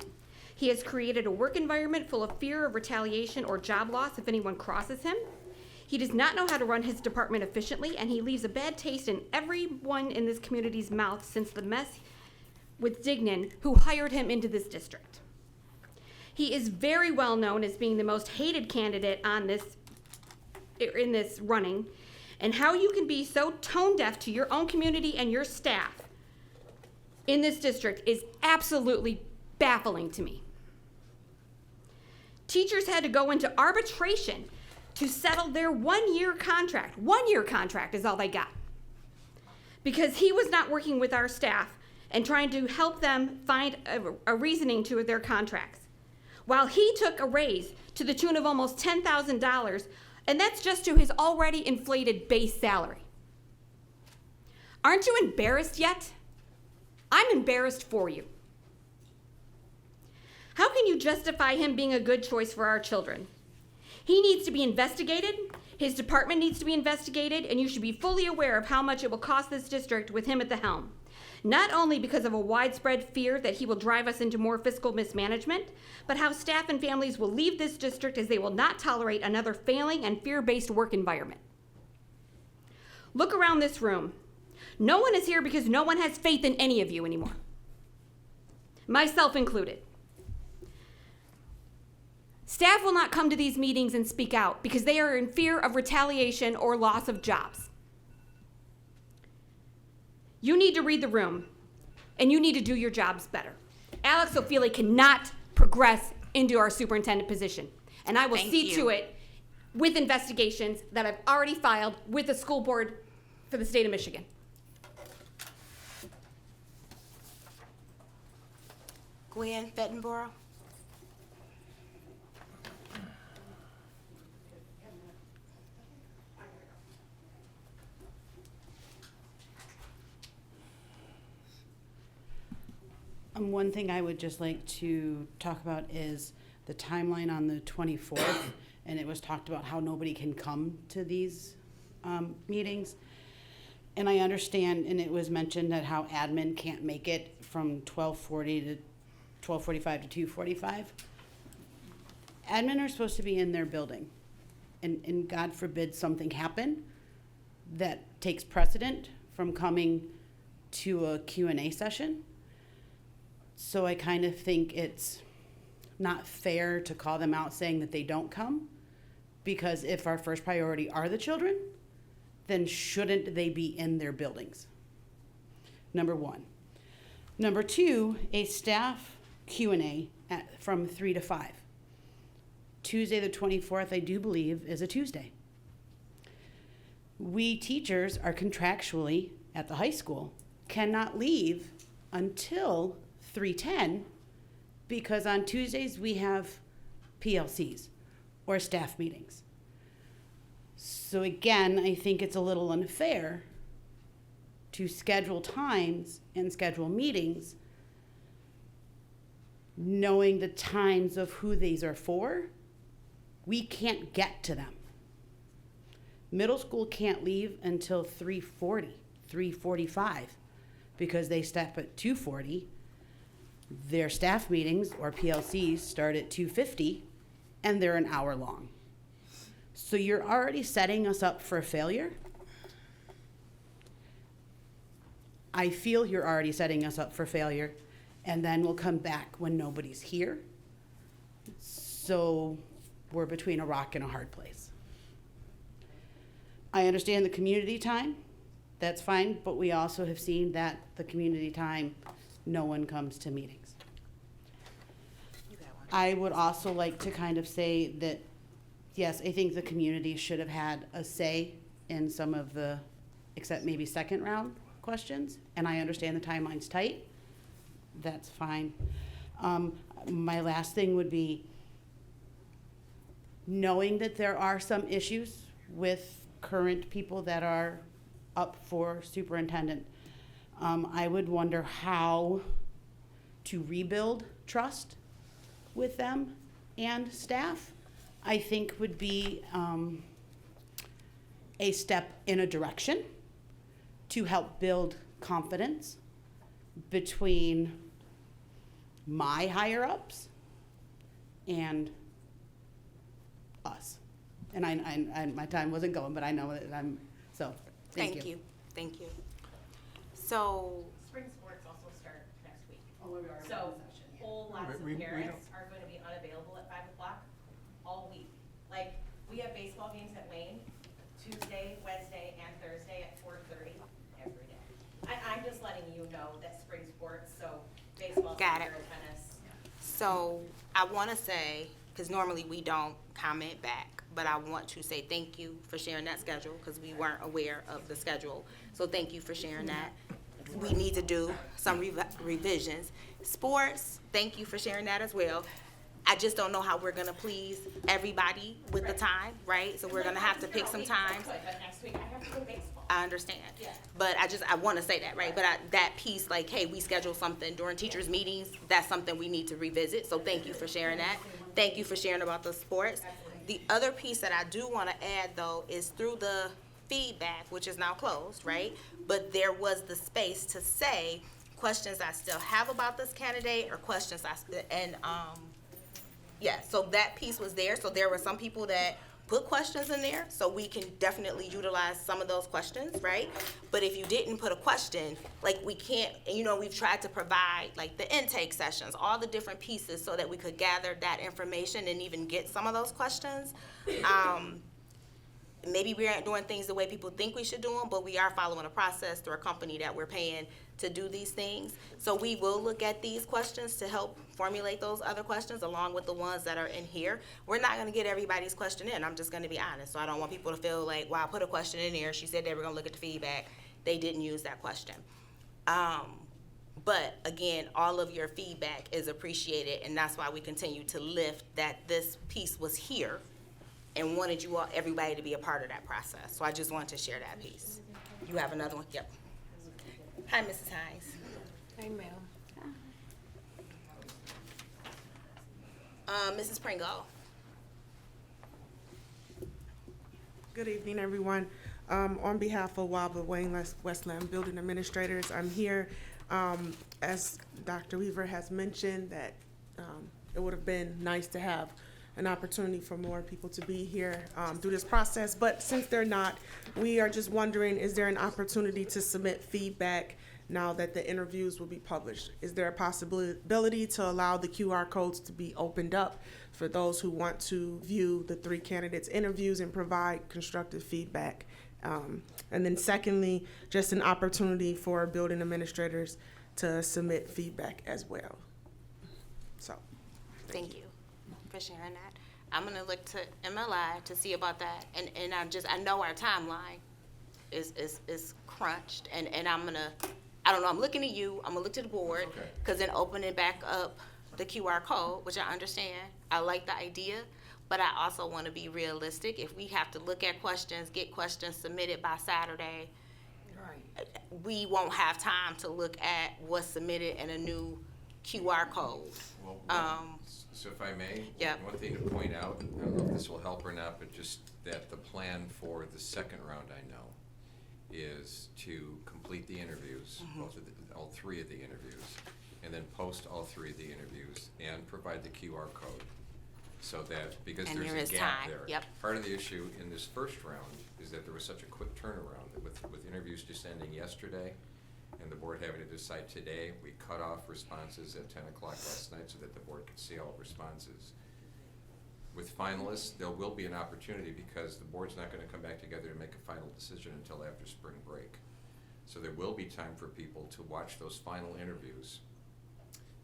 He has created a work environment full of fear of retaliation or job loss if anyone crosses him. He does not know how to run his department efficiently, and he leaves a bad taste in everyone in this community's mouth since the mess with Dignan, who hired him into this district. He is very well known as being the most hated candidate in this running, and how you can be so tone deaf to your own community and your staff in this district is absolutely baffling to me. Teachers had to go into arbitration to settle their one-year contract. One-year contract is all they got. Because he was not working with our staff and trying to help them find a reasoning to their contracts. While he took a raise to the tune of almost $10,000, and that's just to his already inflated base salary. Aren't you embarrassed yet? I'm embarrassed for you. How can you justify him being a good choice for our children? He needs to be investigated, his department needs to be investigated, and you should be fully aware of how much it will cost this district with him at the helm. Not only because of a widespread fear that he will drive us into more fiscal mismanagement, but how staff and families will leave this district as they will not tolerate another failing and fear-based work environment. Look around this room. No one is here because no one has faith in any of you anymore. Myself included. Staff will not come to these meetings and speak out because they are in fear of retaliation or loss of jobs. You need to read the room, and you need to do your jobs better. Alex O'Feely cannot progress into our superintendent position, and I will see to it with investigations that I've already filed with the school board for the state of Michigan. Gwen Fettenborough. One thing I would just like to talk about is the timeline on the 24th, and it was talked about how nobody can come to these meetings. And I understand, and it was mentioned that how admin can't make it from 12:40 to 12:45 to 2:45. Admin are supposed to be in their building, and God forbid something happen that takes precedent from coming to a Q&A session. So I kind of think it's not fair to call them out saying that they don't come, because if our first priority are the children, then shouldn't they be in their buildings? Number one. Number two, a staff Q&A from 3 to 5. Tuesday the 24th, I do believe, is a Tuesday. We teachers are contractually at the high school cannot leave until 3:10 because on Tuesdays we have PLCs or staff meetings. So again, I think it's a little unfair to schedule times and schedule meetings knowing the times of who these are for. We can't get to them. Middle school can't leave until 3:40, 3:45 because they stop at 2:40. Their staff meetings or PLCs start at 2:50 and they're an hour long. So you're already setting us up for failure. I feel you're already setting us up for failure, and then we'll come back when nobody's here. So we're between a rock and a hard place. I understand the community time, that's fine, but we also have seen that the community time, no one comes to meetings. I would also like to kind of say that, yes, I think the community should have had a say in some of the, except maybe second round questions, and I understand the timeline's tight. That's fine. My last thing would be, knowing that there are some issues with current people that are up for superintendent, I would wonder how to rebuild trust with them and staff, I think would be a step in a direction to help build confidence between my higher ups and us. And I my time wasn't going, but I know that I'm, so, thank you. Thank you. So, Spring sports also start next week. Oh, we already So, had a session, yeah. whole lots of We parents are going to be unavailable at 5 o'clock all week. Like, we have baseball games at Wayne, Tuesday, Wednesday, and Thursday at 4:30 every day. I'm just letting you know that spring sports, so baseball, Got it. soccer, tennis. so I want to say, because normally we don't comment back, but I want to say thank you for sharing that schedule, because we weren't aware of the schedule. So thank you for sharing that. We need to do some revisions. Sports, thank you for sharing that as well. I just don't know how we're gonna please everybody with the time, right? So we're gonna have to pick some times. But next week I have to go to baseball. I understand. Yeah. But I want to say that, right? But that piece, like, hey, we schedule something during teachers' meetings, that's something we need to revisit. So thank you for sharing that. Thank you for sharing about the sports. The other piece that I do want to add, though, is through the feedback, which is now closed, right? But there was the space to say questions I still have about this candidate or questions yeah, so that piece was there. So there were some people that put questions in there, so we can definitely utilize some of those questions, right? But if you didn't put a question, like, we can't, we've tried to provide like the intake sessions, all the different pieces so that we could gather that information and even get some of those questions. Maybe we aren't doing things the way people think we should do them, but we are following a process through a company that we're paying to do these things. So we will look at these questions to help formulate those other questions along with the ones that are in here. We're not gonna get everybody's question in, I'm just gonna be honest. So I don't want people to feel like, well, I put a question in there, she said they were gonna look at the feedback, they didn't use that question. But again, all of your feedback is appreciated, and that's why we continue to lift that this piece was here and wanted you all, everybody to be a part of that process. So I just wanted to share that piece. You have another one? Yep. Hi, Mrs. Hines. Hey, Mel. Mrs. Pringle. Good evening, everyone. On behalf of WABA Wayne Westland Building Administrators, I'm here, as Dr. Weaver has mentioned, that it would have been nice to have an opportunity for more people to be here through this process. But since they're not, we are just wondering, is there an opportunity to submit feedback now that the interviews will be published? Is there a possibility to allow the QR codes to be opened up for those who want to view the 3 candidates' interviews and provide constructive feedback? And then secondly, just an opportunity for building administrators to submit feedback as well. So, Thank you for sharing that. I'm gonna look to MLI to see about that, and I know our timeline is crunched, and I don't know, I'm looking at you, I'm gonna look to the board, Okay. cause then opening back up the QR code, which I understand, I like the idea, but I also wanna be realistic. If we have to look at questions, get questions submitted by Saturday, Right. we won't have time to look at what's submitted in a new QR code. Well, so if I may, Yep. one thing to point out, I don't know if this will help or not, but just that the plan for the second round, I know, is to complete the interviews, all 3 of the interviews, and then post all 3 of the interviews and provide the QR code. So that, because And there there's is a gap time, there. yep. Part of the issue in this first round is that there was such a quick turnaround, that with interviews just ending yesterday, and the board having to decide today, we cut off responses at 10 o'clock last night so that the board could see all responses. With finalists, there will be an opportunity because the board's not gonna come back together to make a final decision until after spring break. So there will be time for people to watch those final interviews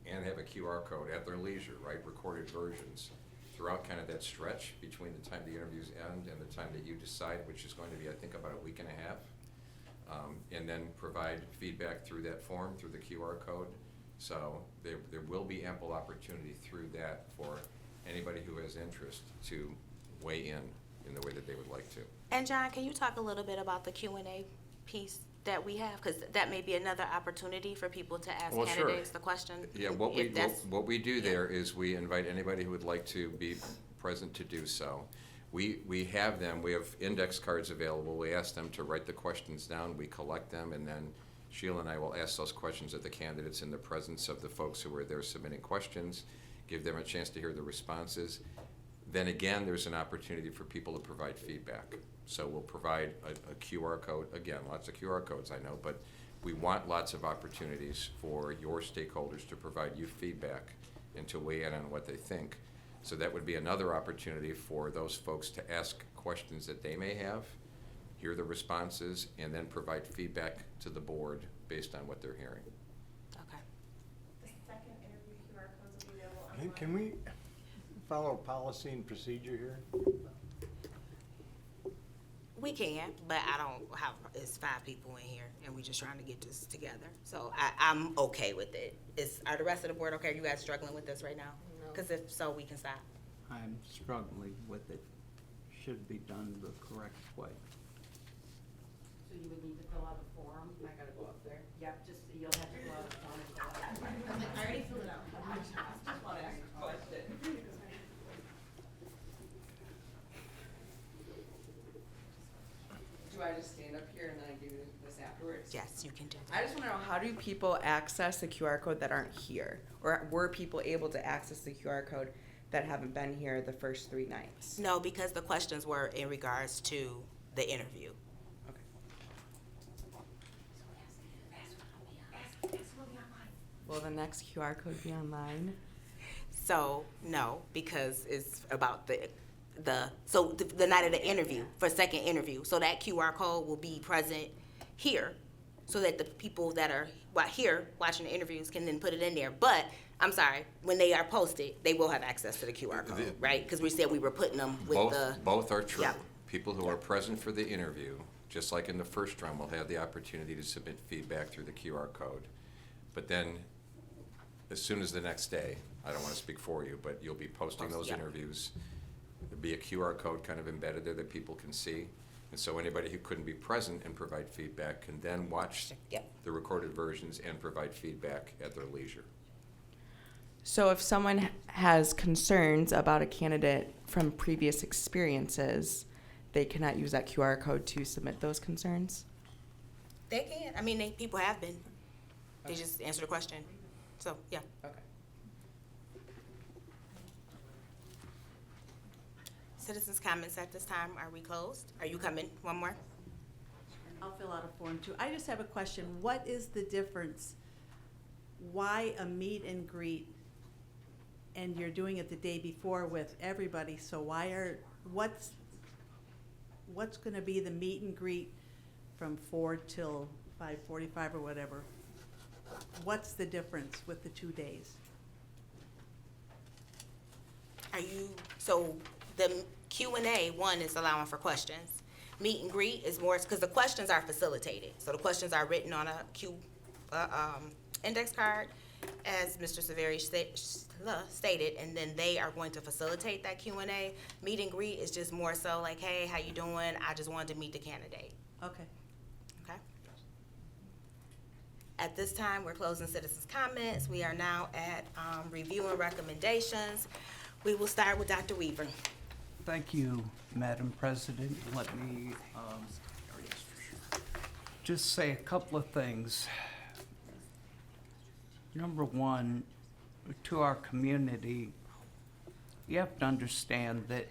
and have a QR code at their leisure, right, recorded versions, throughout kind of that stretch between the time the interviews end and the time that you decide, which is going to be, I think, about a week and a half. And then provide feedback through that form, through the QR code. So there will be ample opportunity through that for anybody who has interest to weigh in the way that they would like to. And John, can you talk a little bit about the Q&A piece that we have? Because that may be another opportunity for people to ask Well, sure. candidates the question. Yeah, what we do there is we invite anybody who would like to be present to do so. We have them, we have index cards available. We ask them to write the questions down, we collect them, and then Sheila and I will ask those questions of the candidates in the presence of the folks who are there submitting questions, give them a chance to hear the responses. Then again, there's an opportunity for people to provide feedback. So we'll provide a QR code, again, lots of QR codes I know, but we want lots of opportunities for your stakeholders to provide you feedback and to weigh in on what they think. So that would be another opportunity for those folks to ask questions that they may have, hear the responses, and then provide feedback to the board based on what they're hearing. Okay. The second interview QR codes will be available online. Can we follow policy and procedure here? We can, but I don't have, it's 5 people in here, and we're just trying to get this together. So I'm okay with it. Are the rest of the board okay? Are you guys struggling with this right now? Because if so, we can stop. I'm struggling with it. Should be done the correct way. So you would need to fill out a form? I gotta go up there. Yep, just, you'll have to fill out a form and fill out. I already filled it out. I just want to ask a question. Do I just stand up here and then I do this afterwards? Yes, you can do I that. just want to know, how do people access the QR code that aren't here? Or were people able to access the QR code that haven't been here the first 3 nights? No, because the questions were in regards to the interview. Okay. Will the next QR code be online? So, no, because it's about the night of the interview, for second interview. So that QR code will be present here, so that the people that are here watching the interviews can then put it in there. But, I'm sorry, when they are posted, they will have access to the QR code, right? Because we said we were putting them with the. Both are true. Yeah. People who are present for the interview, just like in the first round, will have the opportunity to submit feedback through the QR code. But then, as soon as the next day, I don't want to speak for you, but you'll be posting those Yeah. interviews. There'll be a QR code kind of embedded there that people can see. And so anybody who couldn't be present and provide feedback can then watch Yep. the recorded versions and provide feedback at their leisure. So if someone has concerns about a candidate from previous experiences, they cannot use that QR code to submit those concerns? They can. I mean, people have been. They just answer the question. So, yeah. Okay. Citizens' comments at this time, are we closed? Are you coming? One more? I'll fill out a form too. I just have a question. What is the difference? Why a meet and greet and you're doing it the day before with everybody? So what's gonna be the meet and greet from 4 till 5:45 or whatever? What's the difference with the 2 days? So the Q&A, one is allowing for questions. Meet and greet is more, because the questions are facilitated. So the questions are written on a index card, as Mr. Severi stated, and then they are going to facilitate that Q&A. Meet and greet is just more so like, hey, how you doing? I just wanted to meet the candidate. Okay. Okay? At this time, we're closing citizens' comments. We are now at review and recommendations. We will start with Dr. Weaver. Thank you, Madam President. Let me just say a couple of things. Number one, to our community, you have to understand that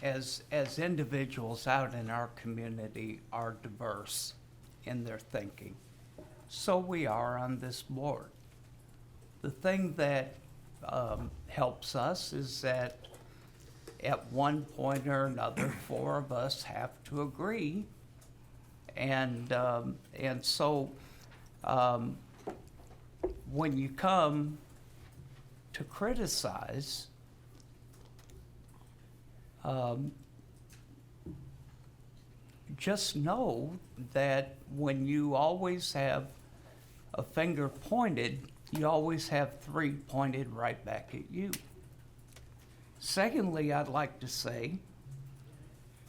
as individuals out in our community are diverse in their thinking. So we are on this board. The thing that helps us is that at one point or another, 4 of us have to agree. And so when you come to criticize, just know that when you always have a finger pointed you always have 3 pointed right back at you. Secondly, I'd like to say,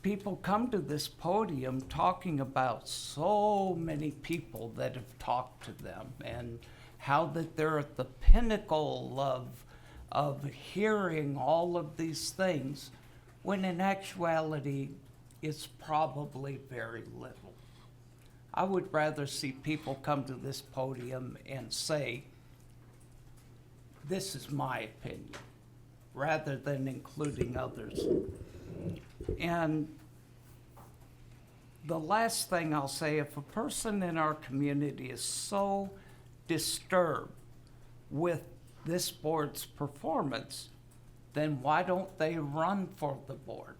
people come to this podium talking about so many people that have talked to them and how that they're at the pinnacle of hearing all of these things, when in actuality, it's probably very little. I would rather see people come to this podium and say, this is my opinion, rather than including others. And the last thing I'll say, if a person in our community is so disturbed with this board's performance, then why don't they run for the board?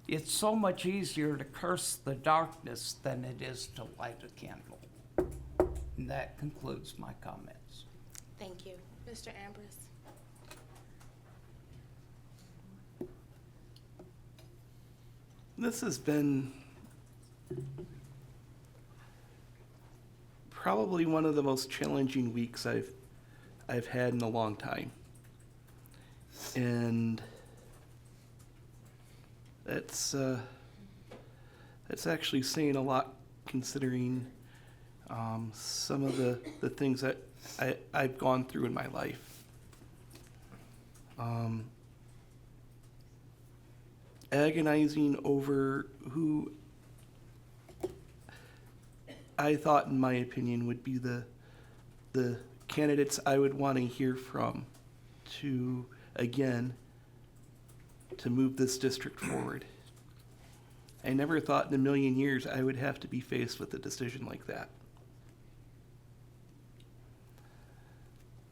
It's so much easier to curse the darkness than it is to light a candle. And that concludes my comments. Thank you. Mr. Ambrose? This has been probably one of the most challenging weeks I've had in a long time. And that's actually saying a lot, considering some of the things that I've gone through in my life. Agonizing over who I thought, in my opinion, would be the candidates I would want to hear from to move this district forward. I never thought in a million years I would have to be faced with a decision like that.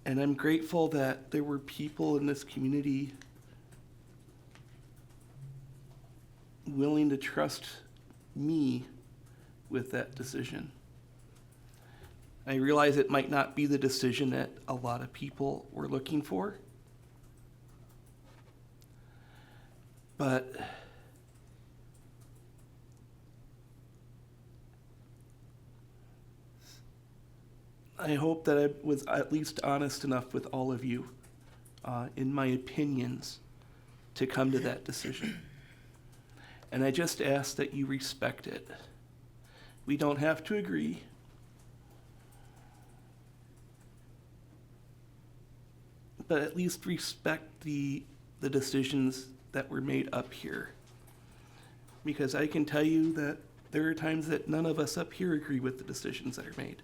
And I'm grateful that there were people in this community willing to trust me with that decision. I realize it might not be the decision that a lot of people were looking for, but I hope that I was at least honest enough with all of you in my opinions to come to that decision. And I just ask that you respect it. We don't have to agree. But at least respect the decisions that were made up here. Because I can tell you that there are times that none of us up here agree with the decisions that are made.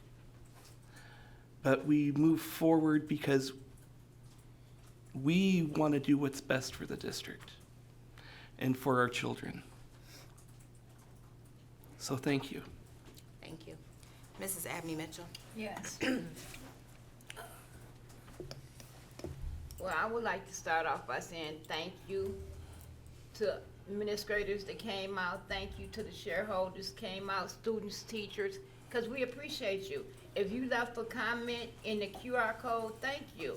But we move forward because we want to do what's best for the district and for our children. So thank you. Thank you. Mrs. Abney Mitchell? Yes. Well, I would like to start off by saying thank you to administrators that came out. Thank you to the shareholders came out, students, teachers, because we appreciate you. If you left a comment in the QR code, thank you.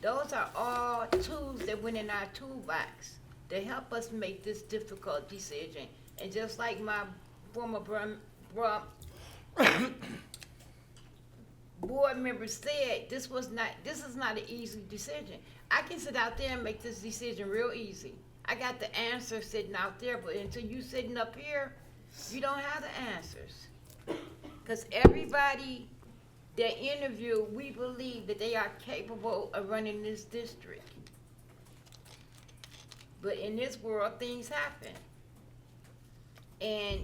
Those are all tools that went in our toolbox to help us make this difficult decision. And just like my former board member said, this is not an easy decision. I can sit out there and make this decision real easy. I got the answer sitting out there, but until you sitting up here, you don't have the answers. Because everybody that interview, we believe that they are capable of running this district. But in this world, things happen. And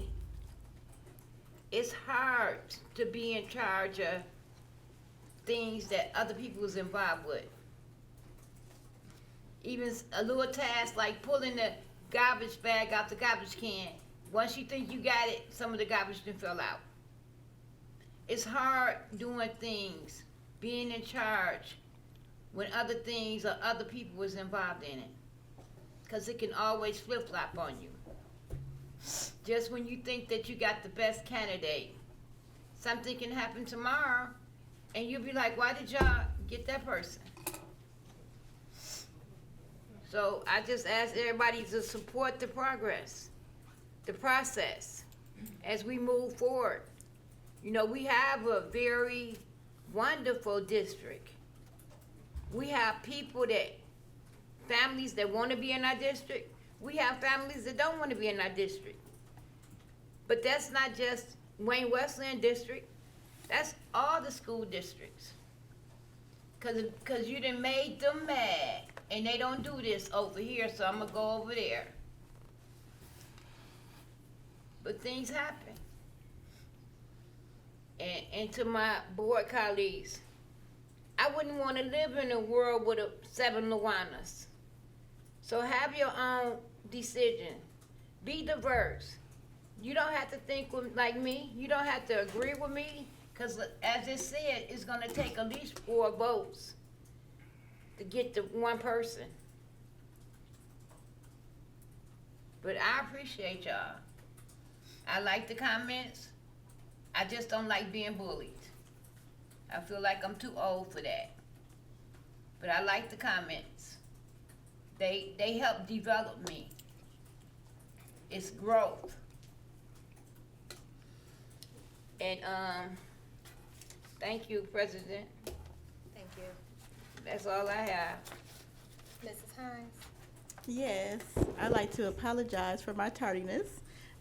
it's hard to be in charge of things that other people was involved with. Even a little task like pulling the garbage bag out the garbage can. Once you think you got it, some of the garbage done fell out. It's hard doing things, being in charge, when other things or other people was involved in it. Because it can always flip-flop on you. Just when you think that you got the best candidate, something can happen tomorrow, and you'll be like, why did y'all get that person? So I just ask everybody to support the progress, the process, as we move forward. You know, we have a very wonderful district. We have people families that want to be in our district. We have families that don't want to be in our district. But that's not just Wayne Westland District. That's all the school districts. Cause you done made them mad, and they don't do this over here, so I'm gonna go over there. But things happen. And to my board colleagues, I wouldn't want to live in a world with 7 Luanas. So have your own decision. Be diverse. You don't have to think like me. You don't have to agree with me. Because as it said, it's going to take at least 4 votes to get to one person. But I appreciate y'all. I like the comments. I just don't like being bullied. I feel like I'm too old for that. But I like the comments. They help develop me. It's growth. And thank you, President. Thank you. That's all I have. Mrs. Hines? Yes, I'd like to apologize for my tardiness.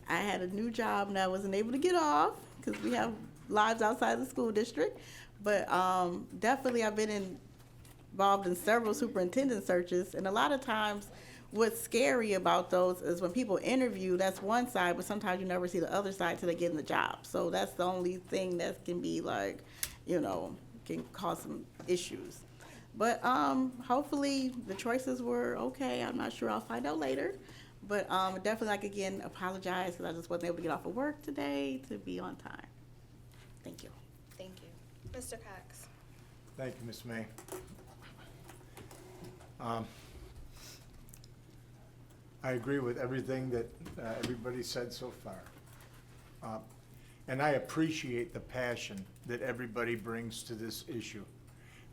I had a new job and I wasn't able to get off because we have lives outside the school district. But definitely I've been involved in several superintendent searches, and a lot of times what's scary about those is when people interview, that's one side, but sometimes you never see the other side till they get in the job. So that's the only thing that can be like, can cause some issues. But hopefully the choices were okay. I'm not sure. I'll find out later. But definitely, like, again, apologize because I just wasn't able to get off of work today to be on time. Thank you. Thank you. Mr. Cox? Thank you, Ms. May. I agree with everything that everybody said so far. And I appreciate the passion that everybody brings to this issue.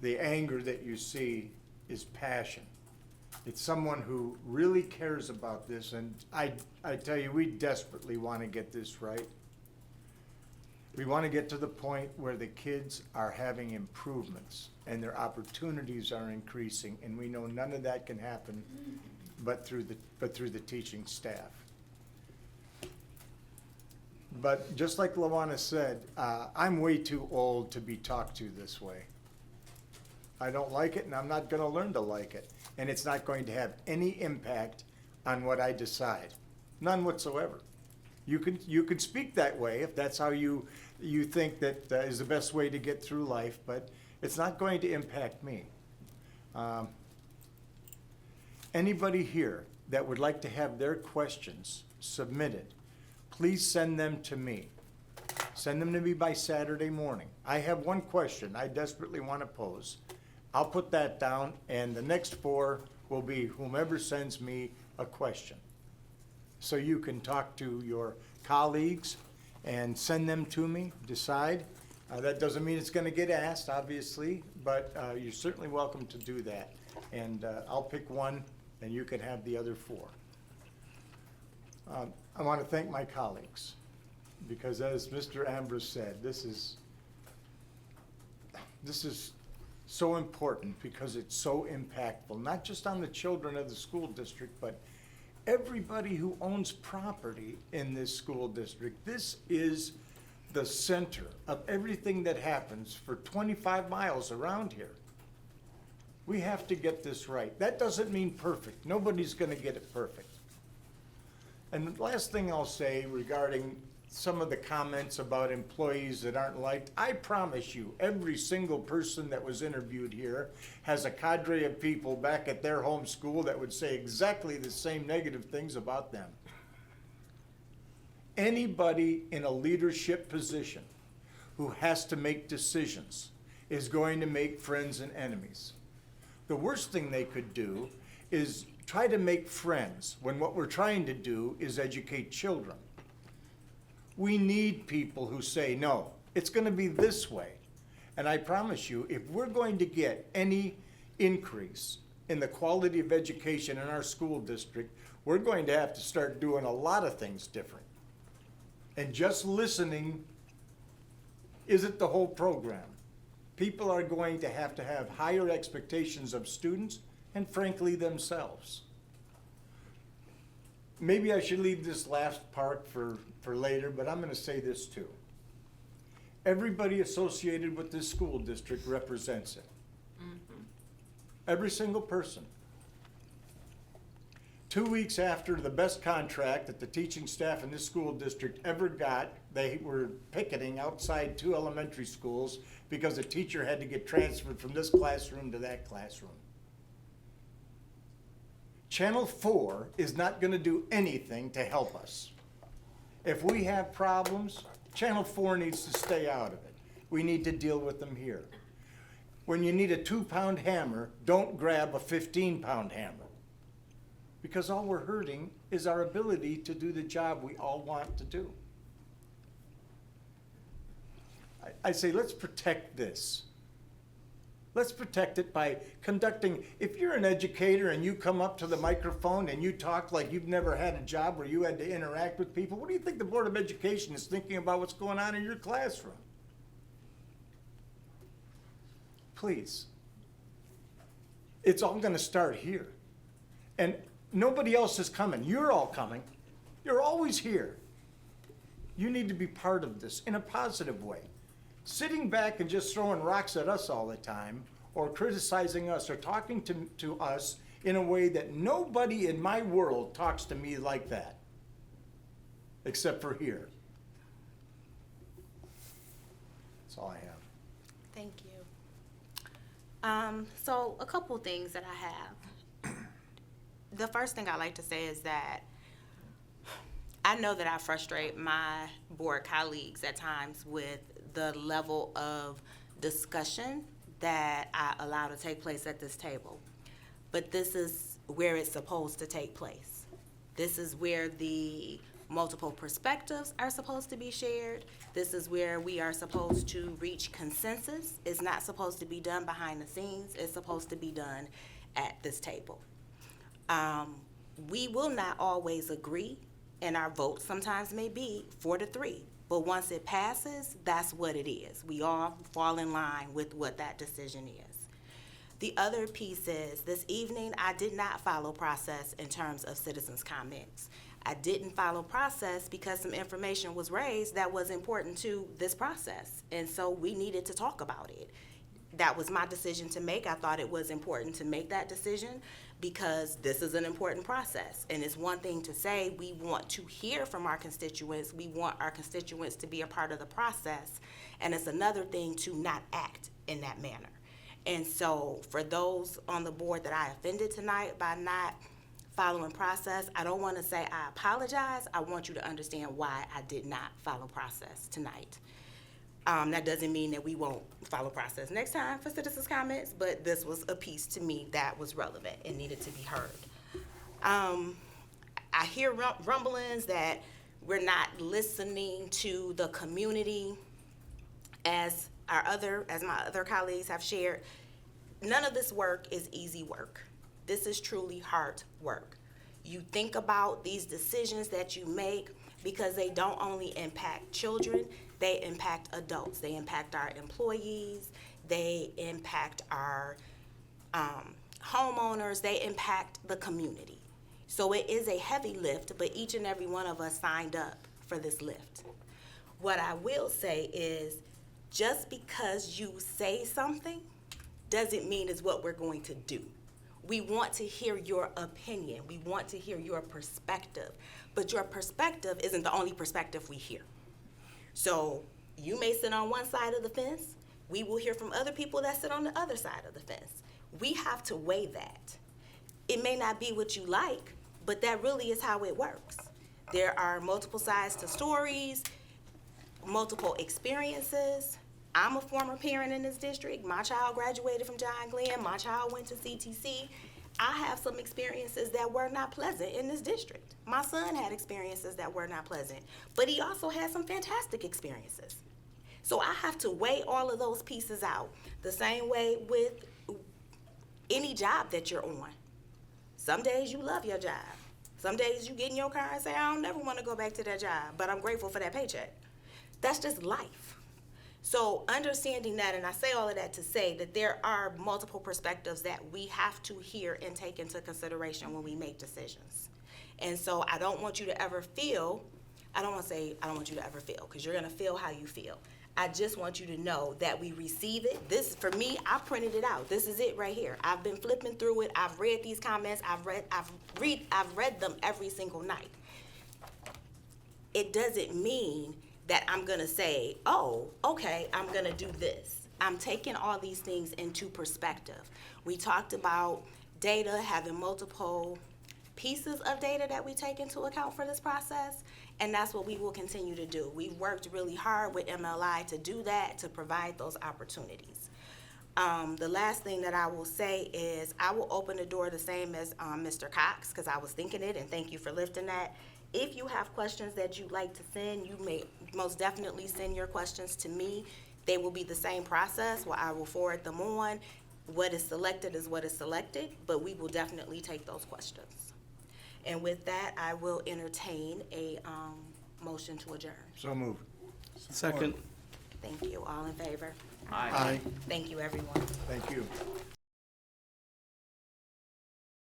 The anger that you see is passion. It's someone who really cares about this, and I tell you, we desperately want to get this right. We want to get to the point where the kids are having improvements and their opportunities are increasing, and we know none of that can happen but through the teaching staff. But just like LaWanna said, I'm way too old to be talked to this way. I don't like it, and I'm not going to learn to like it. And it's not going to have any impact on what I decide. None whatsoever. You can speak that way if that's how you think that is the best way to get through life, but it's not going to impact me. Anybody here that would like to have their questions submitted, please send them to me. Send them to me by Saturday morning. I have one question I desperately want to pose. I'll put that down, and the next 4 will be whomever sends me a question. So you can talk to your colleagues and send them to me, decide. That doesn't mean it's going to get asked, obviously, but you're certainly welcome to do that. And I'll pick one, and you can have the other 4. I want to thank my colleagues, because as Mr. Ambrose said, this is so important because it's so impactful, not just on the children of the school district, but everybody who owns property in this school district. This is the center of everything that happens for 25 miles around here. We have to get this right. That doesn't mean perfect. Nobody's going to get it perfect. And the last thing I'll say regarding some of the comments about employees that aren't liked, I promise you, every single person that was interviewed here has a cadre of people back at their home school that would say exactly the same negative things about them. Anybody in a leadership position who has to make decisions is going to make friends and enemies. The worst thing they could do is try to make friends when what we're trying to do is educate children. We need people who say, no, it's going to be this way. And I promise you, if we're going to get any increase in the quality of education in our school district, we're going to have to start doing a lot of things different. And just listening isn't the whole program. People are going to have higher expectations of students and frankly themselves. Maybe I should leave this last part for later, but I'm gonna say this too. Everybody associated with this school district represents it. Every single person. 2 weeks after the best contract that the teaching staff in this school district ever got, they were picketing outside 2 elementary schools because a teacher had to get transferred from this classroom to that classroom. Channel 4 is not going to do anything to help us. If we have problems, Channel 4 needs to stay out of it. We need to deal with them here. When you need a 2-pound hammer, don't grab a 15-pound hammer. Because all we're hurting is our ability to do the job we all want to do. I say, let's protect this. Let's protect it by conducting, if you're an educator and you come up to the microphone and you talk like you've never had a job where you had to interact with people, what do you think the Board of Education is thinking about what's going on in your classroom? Please. It's all gonna start here. And nobody else is coming. You're all coming. You're always here. You need to be part of this in a positive way. Sitting back and just throwing rocks at us all the time, or criticizing us, or talking to us in a way that nobody in my world talks to me like that, except for here. That's all I have. Thank you. So a couple things that I have. The first thing I like to say is that I know that I frustrate my board colleagues at times with the level of discussion that I allow to take place at this table. But this is where it's supposed to take place. This is where the multiple perspectives are supposed to be shared. This is where we are supposed to reach consensus. It's not supposed to be done behind the scenes. It's supposed to be done at this table. We will not always agree, and our vote sometimes may be 4-3. But once it passes, that's what it is. We all fall in line with what that decision is. The other piece is, this evening, I did not follow process in terms of citizens' comments. I didn't follow process because some information was raised that was important to this process. And so we needed to talk about it. That was my decision to make. I thought it was important to make that decision because this is an important process. And it's one thing to say we want to hear from our constituents. We want our constituents to be a part of the process. And it's another thing to not act in that manner. And so for those on the board that I offended tonight by not following process, I don't want to say I apologize. I want you to understand why I did not follow process tonight. That doesn't mean that we won't follow process next time for citizens' comments, but this was a piece to me that was relevant and needed to be heard. I hear rumblings that we're not listening to the community as my other colleagues have shared. None of this work is easy work. This is truly hard work. You think about these decisions that you make because they don't only impact children, they impact adults. They impact our employees, they impact our homeowners, they impact the community. So it is a heavy lift, but each and every one of us signed up for this lift. What I will say is, just because you say something doesn't mean it's what we're going to do. We want to hear your opinion. We want to hear your perspective. But your perspective isn't the only perspective we hear. So you may sit on one side of the fence. We will hear from other people that sit on the other side of the fence. We have to weigh that. It may not be what you like, but that really is how it works. There are multiple sides to stories, multiple experiences. I'm a former parent in this district. My child graduated from John Glenn. My child went to CTC. I have some experiences that were not pleasant in this district. My son had experiences that were not pleasant, but he also had some fantastic experiences. So I have to weigh all of those pieces out the same way with any job that you're on. Some days you love your job. Some days you get in your car and say, I don't never want to go back to that job, but I'm grateful for that paycheck. That's just life. So understanding that, and I say all of that to say that there are multiple perspectives that we have to hear and take into consideration when we make decisions. And so I don't want you to ever feel, I don't want you to ever feel, because you're gonna feel how you feel. I just want you to know that we receive it. This, for me, I printed it out. This is it right here. I've been flipping through it. I've read these comments. I've read them every single night. It doesn't mean that I'm gonna say, oh, okay, I'm gonna do this. I'm taking all these things into perspective. We talked about data, having multiple pieces of data that we take into account for this process, and that's what we will continue to do. We've worked really hard with MLI to do that, to provide those opportunities. The last thing that I will say is I will open the door the same as Mr. Cox, because I was thinking it, and thank you for lifting that. If you have questions that you'd like to send, you may most definitely send your questions to me. They will be the same process where I will forward them on. What is selected is what is selected, but we will definitely take those questions. And with that, I will entertain a motion to adjourn. So move. Second. Thank you. All in favor? Aye. Thank you, everyone. Thank you.